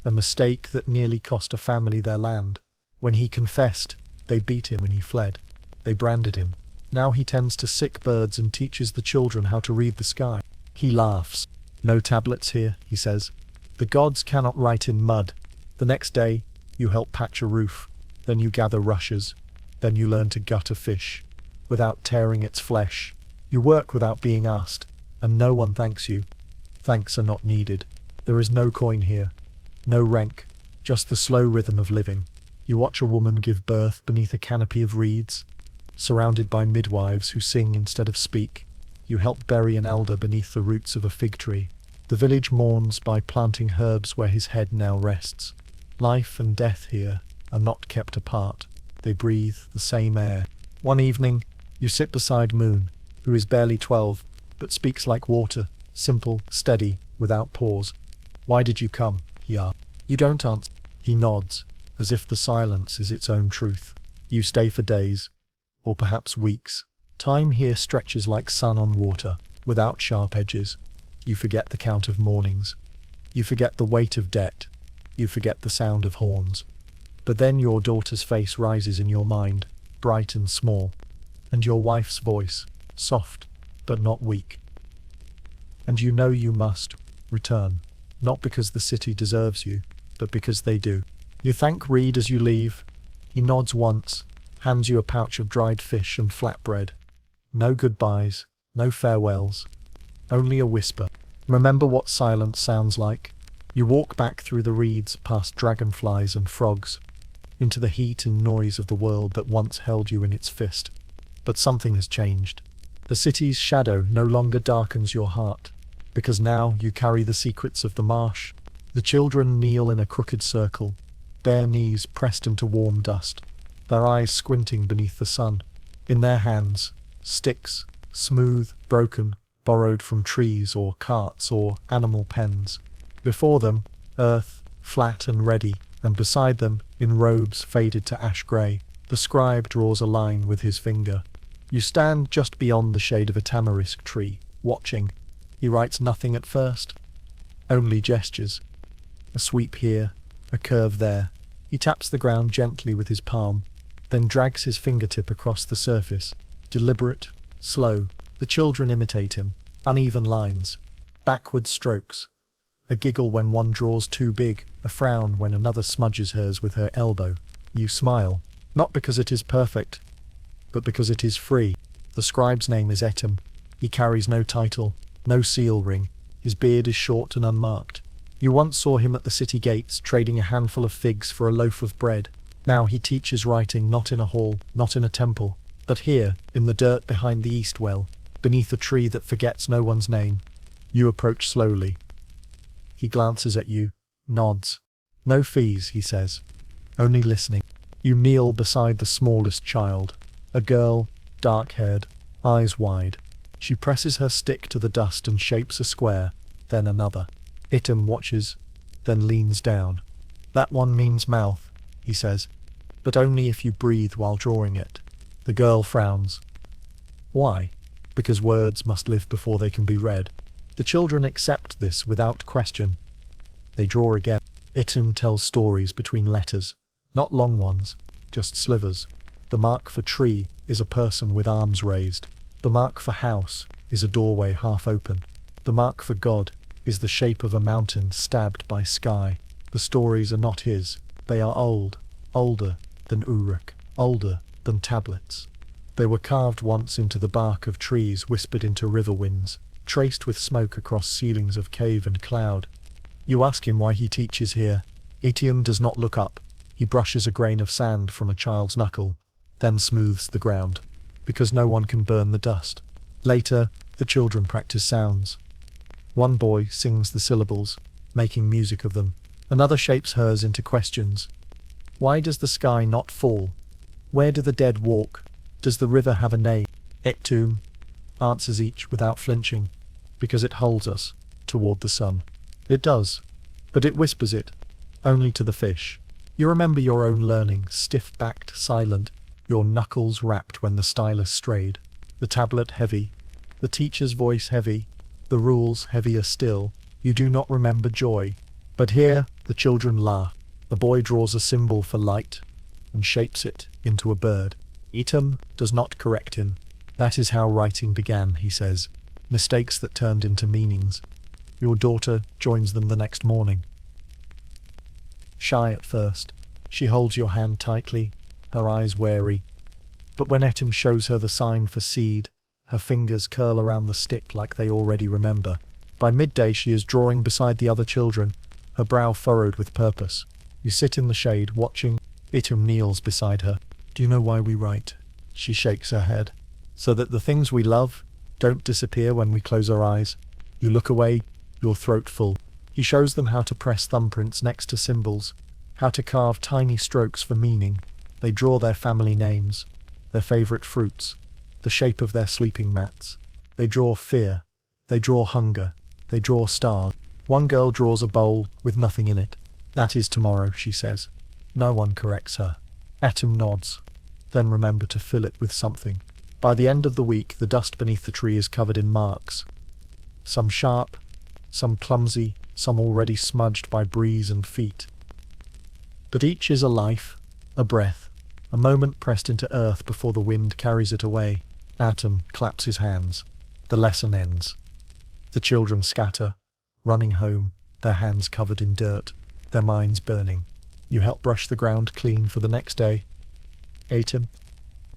a mistake that nearly cost a family their land. When he confessed, they beat him and he fled. They branded him. Now he tends to sick birds and teaches the children how to read the sky. He laughs. No tablets here, he says. The gods cannot write in mud. The next day, you help patch a roof. Then you gather rushes. Then you learn to gut a fish, without tearing its flesh. You work without being asked, and no one thanks you. Thanks are not needed. There is no coin here. No rank, just the slow rhythm of living. You watch a woman give birth beneath a canopy of reeds, surrounded by midwives who sing instead of speak. You help bury an elder beneath the roots of a fig tree. The village mourns by planting herbs where his head now rests. Life and death here are not kept apart. They breathe the same air. One evening, you sit beside Moon, who is barely 12, but speaks like water, simple, steady, without pause. Why did you come? He asks. You don't answer. He nods, as if the silence is its own truth. You stay for days, or perhaps weeks. Time here stretches like sun on water, without sharp edges. You forget the count of mornings. You forget the weight of debt. You forget the sound of horns. But then your daughter's face rises in your mind, bright and small, and your wife's voice, soft, but not weak. And you know you must return, not because the city deserves you, but because they do. You thank Reed as you leave. He nods once, hands you a pouch of dried fish and flatbread. No goodbyes, no farewells, only a whisper. Remember what silence sounds like. You walk back through the reeds past dragonflies and frogs, into the heat and noise of the world that once held you in its fist. But something has changed. The city's shadow no longer darkens your heart, because now you carry the secrets of the marsh. The children kneel in a crooked circle, bare knees pressed into warm dust, their eyes squinting beneath the sun. In their hands, sticks, smooth, broken, borrowed from trees or carts or animal pens. Before them, earth, flat and ready, and beside them, in robes faded to ash grey, the scribe draws a line with his finger. You stand just beyond the shade of a tamarisk tree, watching. He writes nothing at first, only gestures. A sweep here, a curve there. He taps the ground gently with his palm, then drags his fingertip across the surface. Deliberate, slow. The children imitate him. Uneven lines, backward strokes. A giggle when one draws too big, a frown when another smudges hers with her elbow. You smile, not because it is perfect, but because it is free. The scribe's name is Etim. He carries no title, no seal ring. His beard is short and unmarked. You once saw him at the city gates, trading a handful of figs for a loaf of bread. Now he teaches writing not in a hall, not in a temple, but here, in the dirt behind the east well, beneath a tree that forgets no one's name. You approach slowly. He glances at you, nods. No fees, he says. Only listening. You kneel beside the smallest child, a girl, dark-haired, eyes wide. She presses her stick to the dust and shapes a square, then another. Item watches, then leans down. That one means mouth, he says, but only if you breathe while drawing it. The girl frowns. Why? Because words must live before they can be read. The children accept this without question. They draw again. Item tells stories between letters, not long ones, just slivers. The mark for tree is a person with arms raised. The mark for house is a doorway half open. The mark for God is the shape of a mountain stabbed by sky. The stories are not his. They are old, older than Uruk, older than tablets. They were carved once into the bark of trees, whispered into river winds, traced with smoke across ceilings of cave and cloud. You ask him why he teaches here. Etium does not look up. He brushes a grain of sand from a child's knuckle, then smooths the ground, because no one can burn the dust. Later, the children practice sounds. One boy sings the syllables, making music of them. Another shapes hers into questions. Why does the sky not fall? Where do the dead walk? Does the river have a name? Ektum answers each without flinching, because it holds us toward the sun. It does, but it whispers it, only to the fish. You remember your own learning, stiff-backed, silent, your knuckles rapped when the stylus strayed, the tablet heavy, The teacher's voice heavy, the rules heavier still. You do not remember joy. But here, the children laugh. The boy draws a symbol for light and shapes it into a bird. Etam does not correct him. That is how writing began, he says. Mistakes that turned into meanings. Your daughter joins them the next morning. Shy at first, she holds your hand tightly, her eyes wary. But when Etam shows her the sign for seed, her fingers curl around the stick like they already remember. By midday she is drawing beside the other children, her brow furrowed with purpose. You sit in the shade, watching. Etam kneels beside her. Do you know why we write? She shakes her head. So that the things we love don't disappear when we close our eyes. You look away, your throat full. He shows them how to press thumbprints next to symbols, how to carve tiny strokes for meaning. They draw their family names, their favorite fruits, the shape of their sleeping mats. They draw fear, they draw hunger, they draw stars. One girl draws a bowl with nothing in it. That is tomorrow, she says. No one corrects her. Etam nods. Then remember to fill it with something. By the end of the week, the dust beneath the tree is covered in marks. Some sharp, some clumsy, some already smudged by breeze and feet. But each is a life, a breath, a moment pressed into earth before the wind carries it away. Etam claps his hands. The lesson ends. The children scatter, running home, their hands covered in dirt, their minds burning. You help brush the ground clean for the next day. Etam,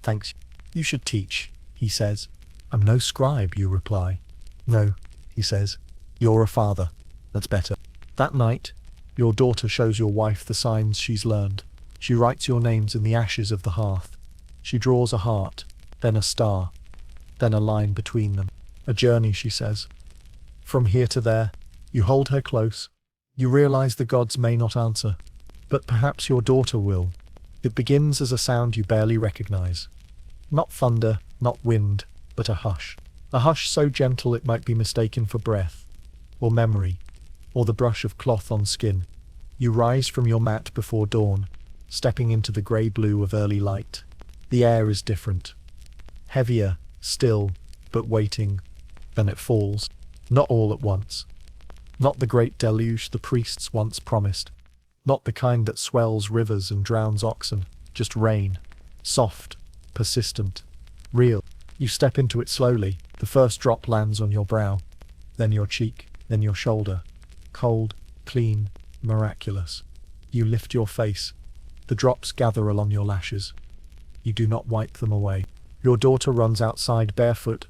thanks. You should teach, he says. I'm no scribe, you reply. No, he says. You're a father. That's better. That night, your daughter shows your wife the signs she's learned. She writes your names in the ashes of the hearth. She draws a heart, then a star, then a line between them. A journey, she says. From here to there, you hold her close. You realize the gods may not answer, but perhaps your daughter will. It begins as a sound you barely recognize. Not thunder, not wind, but a hush. A hush so gentle it might be mistaken for breath, or memory, or the brush of cloth on skin. You rise from your mat before dawn, stepping into the grey-blue of early light. The air is different. Heavier, still, but waiting. Then it falls. Not all at once. Not the great deluge the priests once promised. Not the kind that swells rivers and drowns oxen. Just rain. Soft, persistent, real. You step into it slowly. The first drop lands on your brow, then your cheek, then your shoulder. Cold, clean, miraculous. You lift your face. The drops gather along your lashes. You do not wipe them away. Your daughter runs outside barefoot,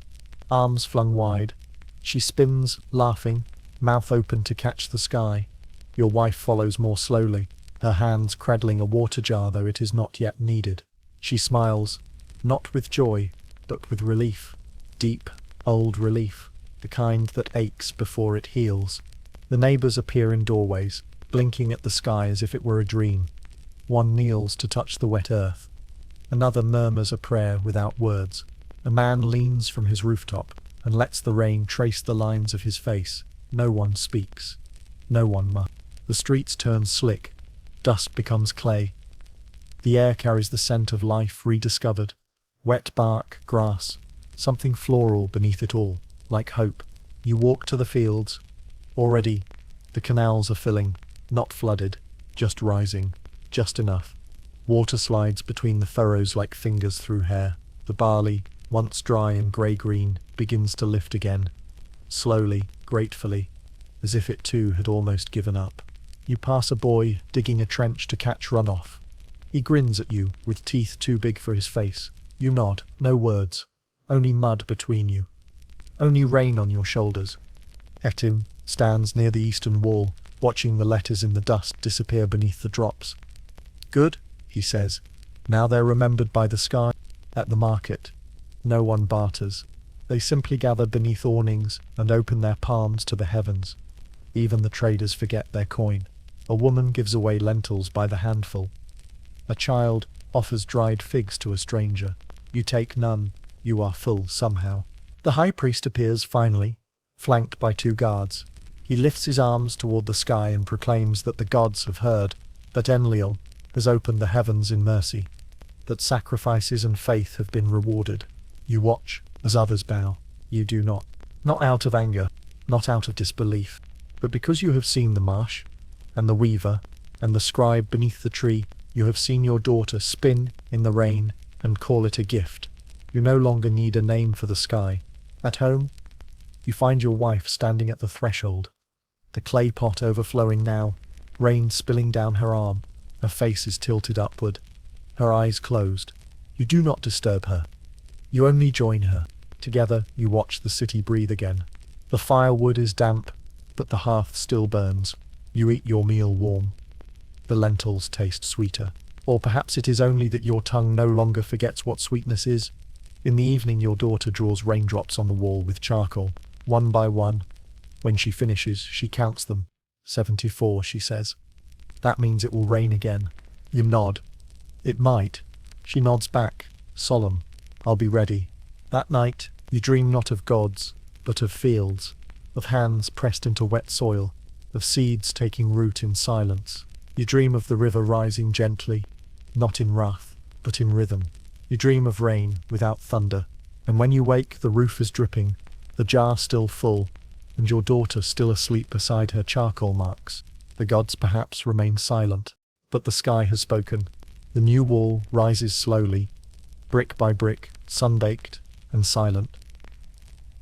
arms flung wide. She spins, laughing, mouth open to catch the sky. Your wife follows more slowly, her hands cradling a water jar though it is not yet needed. She smiles, not with joy, but with relief. Deep, old relief, the kind that aches before it heals. The neighbors appear in doorways, blinking at the sky as if it were a dream. One kneels to touch the wet earth. Another murmurs a prayer without words. A man leans from his rooftop and lets the rain trace the lines of his face. No one speaks. No one must. The streets turn slick. Dust becomes clay. The air carries the scent of life rediscovered. Wet bark, grass, something floral beneath it all, like hope. You walk to the fields. Already, the canals are filling, not flooded, just rising, just enough. Water slides between the furrows like fingers through hair. The barley, once dry and grey-green, begins to lift again. Slowly, gratefully, as if it too had almost given up. You pass a boy digging a trench to catch runoff. He grins at you, with teeth too big for his face. You nod, no words, only mud between you. Only rain on your shoulders. Etam stands near the eastern wall, watching the letters in the dust disappear beneath the drops. Good, he says. Now they're remembered by the sky. At the market, no one barters. They simply gather beneath awnings and open their palms to the heavens. Even the traders forget their coin. A woman gives away lentils by the handful. A child offers dried figs to a stranger. You take none. You are full somehow. The high priest appears finally, flanked by two guards. He lifts his arms toward the sky and proclaims that the gods have heard, that Enlil has opened the heavens in mercy, that sacrifices and faith have been rewarded. You watch as others bow. you do not. Not out of anger, not out of disbelief, but because you have seen the marsh, and the weaver, and the scribe beneath the tree. You have seen your daughter spin in the rain and call it a gift. You no longer need a name for the sky. At home, you find your wife standing at the threshold, the clay pot overflowing now, rain spilling down her arm. Her face is tilted upward, her eyes closed. You do not disturb her. You only join her. Together, you watch the city breathe again. The firewood is damp, but the hearth still burns. You eat your meal warm. The lentils taste sweeter. Or perhaps it is only that your tongue no longer forgets what sweetness is. In the evening, your daughter draws raindrops on the wall with charcoal, one by one. When she finishes, she counts them. 74, she says. That means it will rain again. You nod. It might. She nods back, solemn. I'll be ready. That night, you dream not of gods, but of fields, of hands pressed into wet soil, of seeds taking root in silence. You dream of the river rising gently, not in wrath, but in rhythm. You dream of rain without thunder, and when you wake, the roof is dripping, the jar still full, and your daughter still asleep beside her charcoal marks. The gods perhaps remain silent, but the sky has spoken. The new wall rises slowly, brick by brick, sun-baked and silent.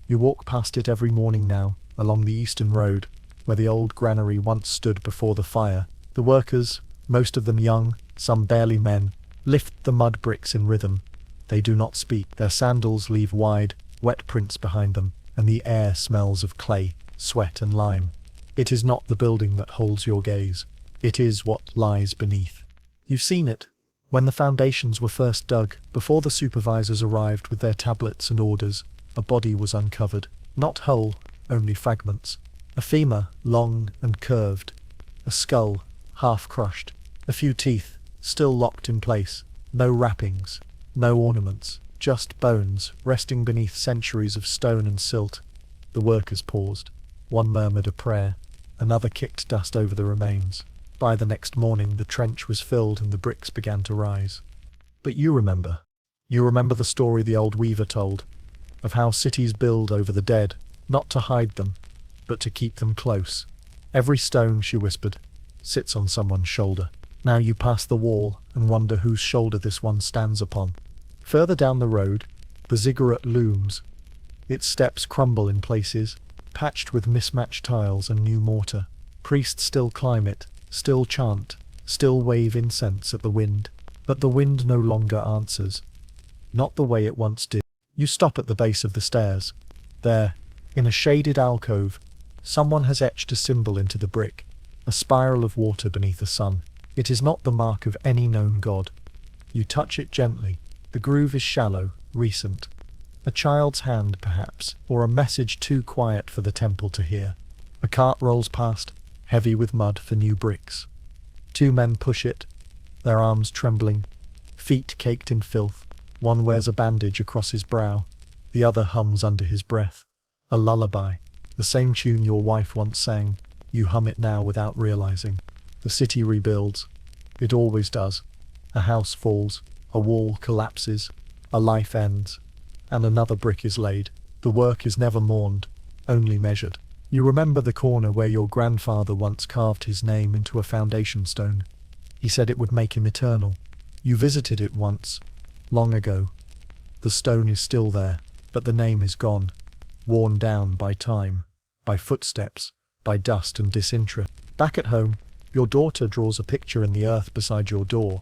You walk past it every morning now, along the eastern road, where the old granary once stood before the fire. The workers, most of them young, some barely men, lift the mud bricks in rhythm. They do not speak. Their sandals leave wide, wet prints behind them, and the air smells of clay, sweat and lime. It is not the building that holds your gaze. It is what lies beneath. You've seen it. When the foundations were first dug, before the supervisors arrived with their tablets and orders, a body was uncovered. Not whole, only fragments. A femur, long and curved. A skull, half crushed. A few teeth, still locked in place. No wrappings, no ornaments, just bones, resting beneath centuries of stone and silt. The workers paused. One murmured a prayer, another kicked dust over the remains. By the next morning, the trench was filled and the bricks began to rise. But you remember. You remember the story the old weaver told, of how cities build over the dead, not to hide them, but to keep them close. Every stone, she whispered, sits on someone's shoulder. Now you pass the wall and wonder whose shoulder this one stands upon. Further down the road, the ziggurat looms. Its steps crumble in places, patched with mismatched tiles and new mortar. Priests still climb it, still chant, still wave incense at the wind. But the wind no longer answers. Not the way it once did. You stop at the base of the stairs. There, in a shaded alcove, someone has etched a symbol into the brick, a spiral of water beneath the sun. It is not the mark of any known god. You touch it gently. The groove is shallow, recent. A child's hand, perhaps, or a message too quiet for the temple to hear. A cart rolls past, heavy with mud for new bricks. Two men push it, their arms trembling, feet caked in filth. One wears a bandage across his brow, the other hums under his breath. A lullaby, the same tune your wife once sang. You hum it now without realizing. The city rebuilds. It always does. A house falls, a wall collapses, a life ends, and another brick is laid. The work is never mourned, only measured. You remember the corner where your grandfather once carved his name into a foundation stone. He said it would make him eternal. You visited it once, long ago. The stone is still there, but the name is gone, worn down by time, by footsteps, by dust and disinterest. Back at home, your daughter draws a picture in the earth beside your door.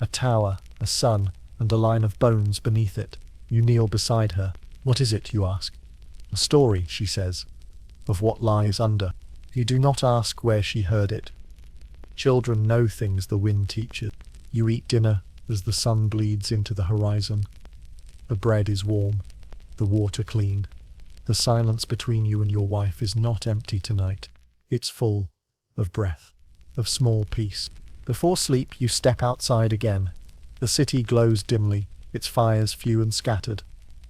A tower, a sun, and a line of bones beneath it. You kneel beside her. What is it, you ask? A story, she says, of what lies under. You do not ask where she heard it. Children know things the wind teaches. You eat dinner as the sun bleeds into the horizon. The bread is warm, the water clean. The silence between you and your wife is not empty tonight. It's full of breath, of small peace. Before sleep, you step outside again. The city glows dimly, its fires few and scattered.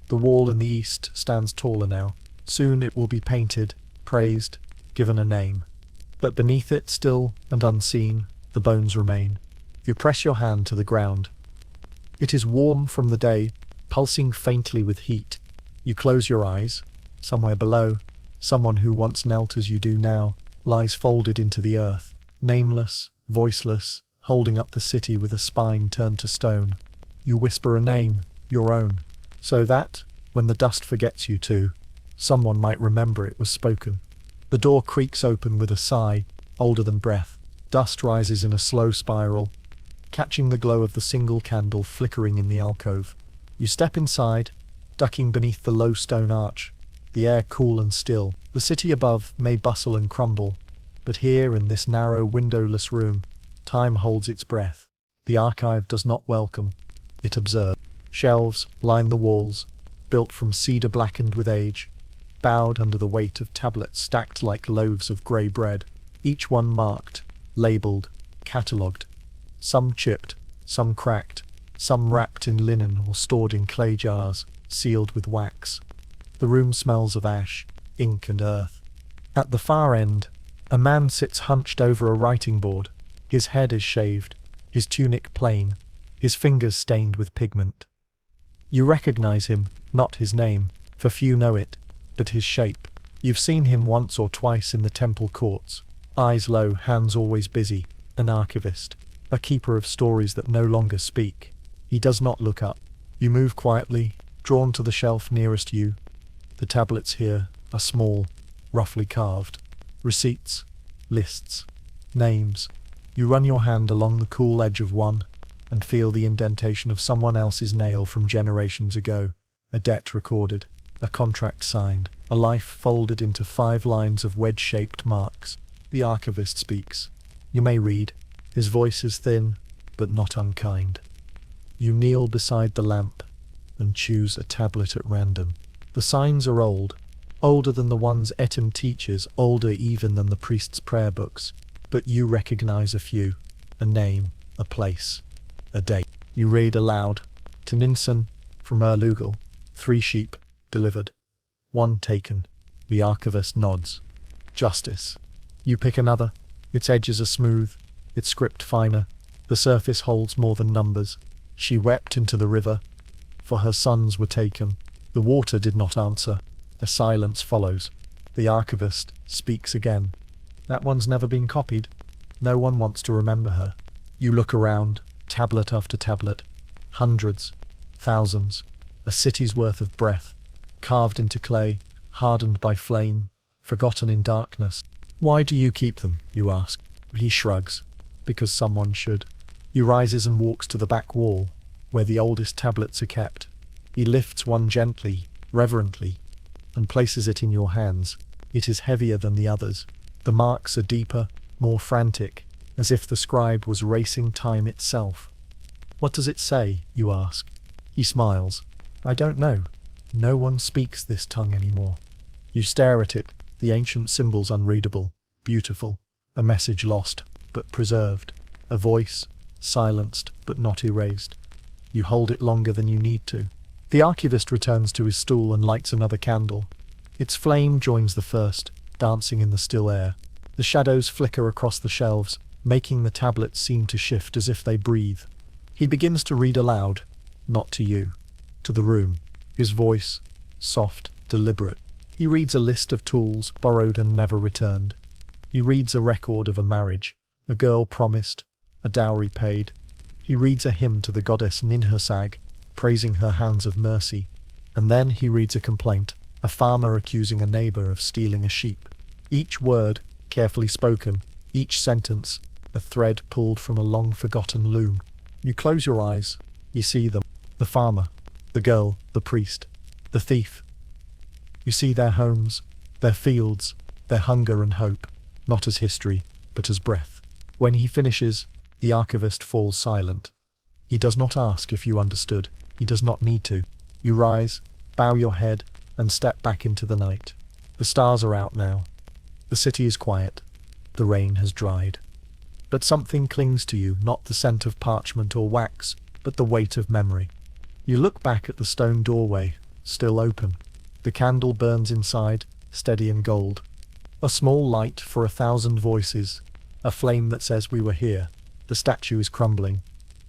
The wall in the east stands taller now. Soon it will be painted, praised, given a name. But beneath it, still and unseen, the bones remain. You press your hand to the ground. It is warm from the day, pulsing faintly with heat. You close your eyes, Somewhere below, someone who once knelt as you do now, lies folded into the earth, nameless, voiceless, holding up the city with a spine turned to stone. You whisper a name, your own, so that, when the dust forgets you too, someone might remember it was spoken. The door creaks open with a sigh, older than breath. Dust rises in a slow spiral, catching the glow of the single candle flickering in the alcove. You step inside, ducking beneath the low stone arch, the air cool and still. The city above may bustle and crumble, but here in this narrow windowless room, time holds its breath. The archive does not welcome, it observes. Shelves line the walls, built from cedar blackened with age, bowed under the weight of tablets stacked like loaves of grey bread, each one marked, labelled, catalogued, some chipped, some cracked, some wrapped in linen or stored in clay jars, sealed with wax. The room smells of ash, ink and earth. At the far end, a man sits hunched over a writing board. His head is shaved, his tunic plain, his fingers stained with pigment. You recognize him, not his name, for few know it, but his shape. You've seen him once or twice in the temple courts, eyes low, hands always busy, an archivist, a keeper of stories that no longer speak. He does not look up. You move quietly, drawn to the shelf nearest you. The tablets here are small, roughly carved. Receipts, lists, names. You run your hand along the cool edge of one, and feel the indentation of someone else's nail from generations ago. A debt recorded, a contract signed, a life folded into 5 lines of wedge-shaped marks. The archivist speaks. You may read. His voice is thin, but not unkind. You kneel beside the lamp and choose a tablet at random. The signs are old, older than the ones Etim teaches, older even than the priest's prayer books, but you recognize a few, a name, a place, a date. You read aloud, to Ninsen, from Erlugal, 3 sheep, delivered, 1 taken. The archivist nods. Justice. You pick another. Its edges are smooth, its script finer. The surface holds more than numbers. She wept into the river, for her sons were taken. The water did not answer. A silence follows. The archivist speaks again. That one's never been copied. No one wants to remember her. You look around, tablet after tablet. Hundreds, thousands, a city's worth of breath, carved into clay, hardened by flame, forgotten in darkness. Why do you keep them, you ask. He shrugs. Because someone should. He rises and walks to the back wall, where the oldest tablets are kept. He lifts one gently, reverently, and places it in your hands. It is heavier than the others. The marks are deeper, more frantic, as if the scribe was racing time itself. What does it say, you ask? He smiles. I don't know. No one speaks this tongue anymore. You stare at it, the ancient symbols unreadable, beautiful, a message lost, but preserved, a voice, silenced, but not erased. You hold it longer than you need to. The archivist returns to his stool and lights another candle. Its flame joins the first, dancing in the still air. The shadows flicker across the shelves, making the tablets seem to shift as if they breathe. He begins to read aloud, not to you, to the room. His voice, soft, deliberate. He reads a list of tools borrowed and never returned. He reads a record of a marriage, a girl promised, a dowry paid. He reads a hymn to the goddess Ninhursag, praising her hands of mercy. And then he reads a complaint, a farmer accusing a neighbor of stealing a sheep. Each word, carefully spoken, each sentence, a thread pulled from a long-forgotten loom. You close your eyes, you see them, the farmer, the girl, the priest, the thief. You see their homes, their fields, their hunger and hope, not as history, but as breath. When he finishes, the archivist falls silent. He does not ask if you understood. He does not need to. You rise, bow your head, and step back into the night. The stars are out now. The city is quiet. The rain has dried. But something clings to you, not the scent of parchment or wax, but the weight of memory. You look back at the stone doorway, still open. The candle burns inside, steady and gold. A small light for 1,000 voices, a flame that says we were here. The statue is crumbling.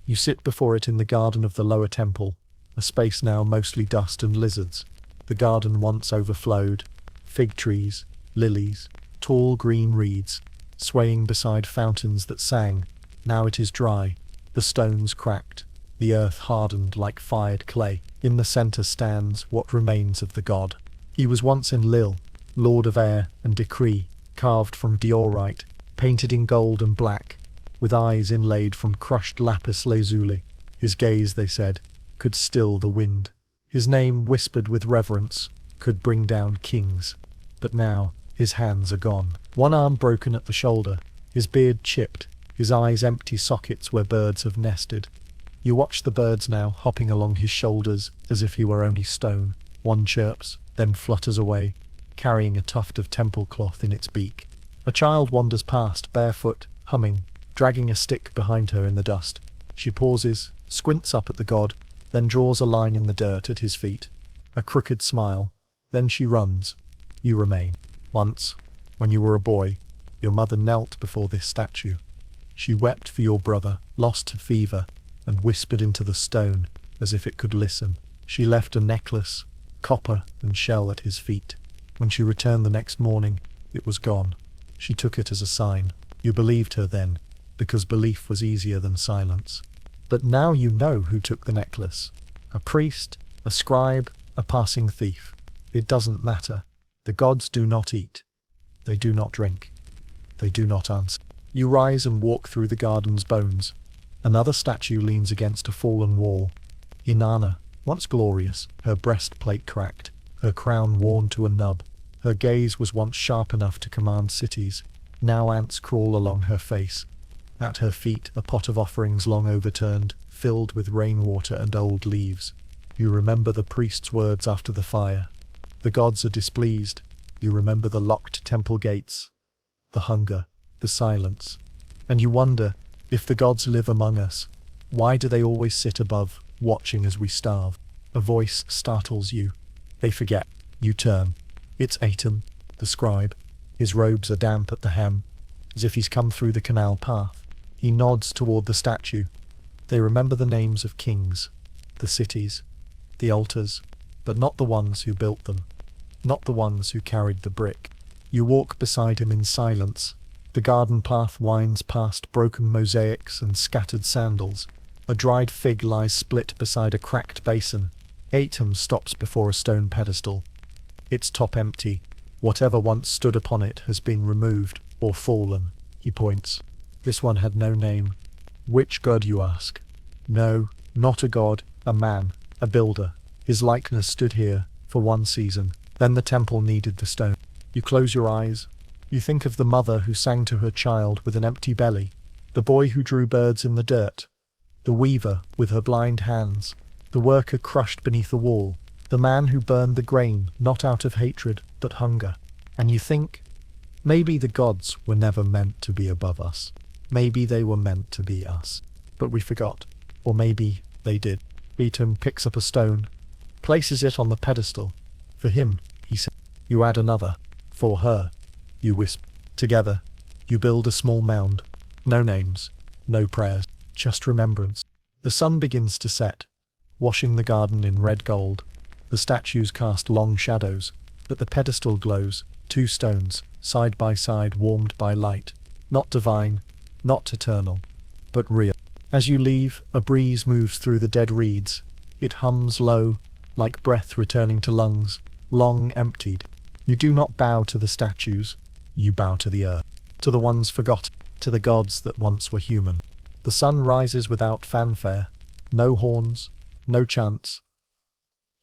You sit before it in the garden of the lower temple, a space now mostly dust and lizards. The garden once overflowed. Fig trees, lilies, tall green reeds, swaying beside fountains that sang. Now it is dry. The stones cracked. The earth hardened like fired clay. In the centre stands what remains of the god. He was once Enlil, lord of air and decree, carved from diorite, painted in gold and black, with eyes inlaid from crushed lapis lazuli. His gaze, they said, could still the wind. His name, whispered with reverence, could bring down kings. But now, his hands are gone. One arm broken at the shoulder, his beard chipped, his eyes empty sockets where birds have nested. You watch the birds now hopping along his shoulders as if he were only stone. One chirps, then flutters away, carrying a tuft of temple cloth in its beak. A child wanders past, barefoot, humming, dragging a stick behind her in the dust. She pauses, squints up at the god, then draws a line in the dirt at his feet. A crooked smile. Then she runs. You remain. Once, when you were a boy, your mother knelt before this statue. She wept for your brother, lost to fever, and whispered into the stone as if it could listen. She left a necklace, copper and shell at his feet. When she returned the next morning, it was gone. She took it as a sign. You believed her then, because belief was easier than silence. But now you know who took the necklace. A priest, a scribe, a passing thief. It doesn't matter. The gods do not eat. They do not drink. They do not answer. You rise and walk through the garden's bones. Another statue leans against a fallen wall. Inanna, once glorious, her breastplate cracked, her crown worn to a nub. Her gaze was once sharp enough to command cities. Now ants crawl along her face. At her feet, a pot of offerings long overturned, filled with rainwater and old leaves. You remember the priest's words after the fire. The gods are displeased. You remember the locked temple gates, the hunger, the silence. And you wonder, if the gods live among us, why do they always sit above, watching as we starve? A voice startles you. They forget. You turn. It's Atum, the scribe. His robes are damp at the hem, as if he's come through the canal path. He nods toward the statue. They remember the names of kings, the cities, the altars, but not the ones who built them, not the ones who carried the brick. You walk beside him in silence. The garden path winds past broken mosaics and scattered sandals. A dried fig lies split beside a cracked basin. Atum stops before a stone pedestal. Its top empty. Whatever once stood upon it has been removed, or fallen. He points. This one had no name. Which god, you ask? No, not a god, a man, a builder. His likeness stood here, for one season. Then the temple needed the stone. You close your eyes. You think of the mother who sang to her child with an empty belly, the boy who drew birds in the dirt, the weaver with her blind hands, the worker crushed beneath a wall, the man who burned the grain not out of hatred but hunger. And you think, maybe the gods were never meant to be above us. Maybe they were meant to be us. But we forgot. Or maybe they did. Atum picks up a stone, places it on the pedestal. For him, he said. You add another. For her, you whisper. Together, you build a small mound. No names, no prayers, just remembrance. The sun begins to set, washing the garden in red gold. The statues cast long shadows, but the pedestal glows, two stones, side by side, warmed by light. Not divine, not eternal, but real. As you leave, a breeze moves through the dead reeds. It hums low, like breath returning to lungs, long emptied. You do not bow to the statues, you bow to the earth, to the ones forgotten, to the gods that once were human. The sun rises without fanfare, no horns, no chants,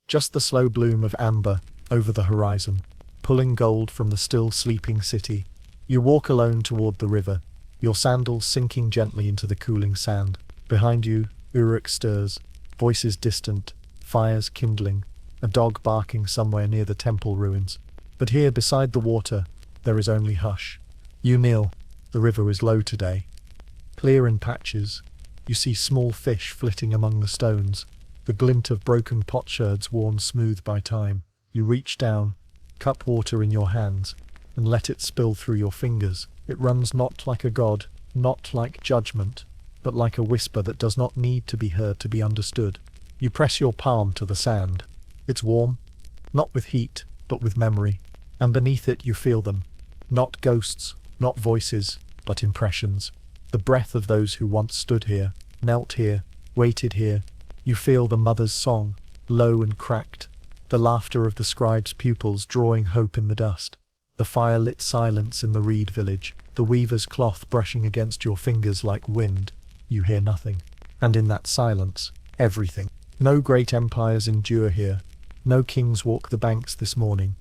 just the slow bloom of amber over the horizon, pulling gold from the still sleeping city. You walk alone toward the river, your sandals sinking gently into the cooling sand. Behind you, Uruk stirs, voices distant, fires kindling, a dog barking somewhere near the temple ruins. But here, beside the water, there is only hush. You kneel. The river is low today. Clear in patches. You see small fish flitting among the stones, the glint of broken potsherds worn smooth by time. You reach down, cup water in your hands, and let it spill through your fingers. It runs not like a god, not like judgment, but like a whisper that does not need to be heard to be understood. You press your palm to the sand. It's warm, not with heat, but with memory. And beneath it you feel them. Not ghosts, not voices, but impressions. The breath of those who once stood here, knelt here, waited here. You feel the mother's song, low and cracked, the laughter of the scribe's pupils drawing hope in the dust, the fire-lit silence in the reed village, the weaver's cloth brushing against your fingers like wind. You hear nothing. And in that silence, everything. No great empires endure here. No kings walk the banks this morning.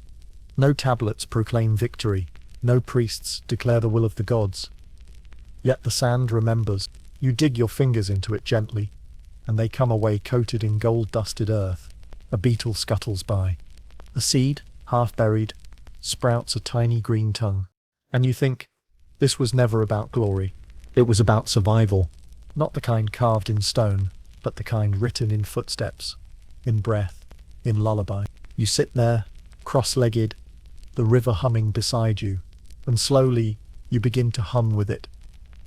No tablets proclaim victory. No priests declare the will of the gods. Yet the sand remembers. You dig your fingers into it gently, and they come away coated in gold-dusted earth. A beetle scuttles by. A seed, half buried, sprouts a tiny green tongue. And you think, this was never about glory. It was about survival. Not the kind carved in stone, but the kind written in footsteps, in breath, in lullaby. You sit there, cross-legged, the river humming beside you, and slowly you begin to hum with it.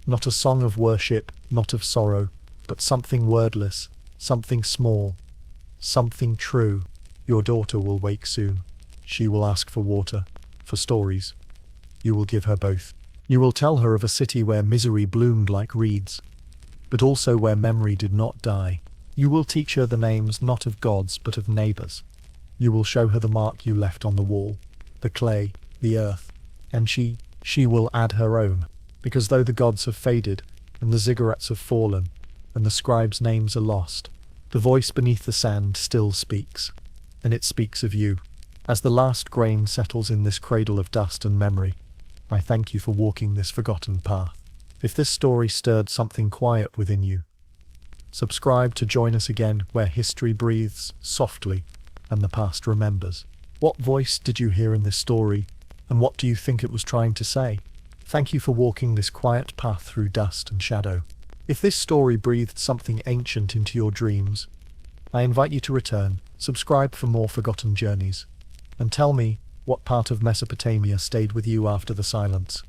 Not a song of worship, not of sorrow, but something wordless, something small, something true. Your daughter will wake soon. She will ask for water, for stories. You will give her both. You will tell her of a city where misery bloomed like reeds, but also where memory did not die. You will teach her the names not of gods but of neighbors. You will show her the mark you left on the wall, the clay, the earth, and she will add her own. Because though the gods have faded, and the ziggurats have fallen, and the scribes' names are lost, the voice beneath the sand still speaks, and it speaks of you. As the last grain settles in this cradle of dust and memory, I thank you for walking this forgotten path. If this story stirred something quiet within you, subscribe to join us again where history breathes softly and the past remembers. What voice did you hear in this story, and what do you think it was trying to say? Thank you for walking this quiet path through dust and shadow. If this story breathed something ancient into your dreams, I invite you to return, subscribe for more forgotten journeys, and tell me what part of Mesopotamia stayed with you after the silence.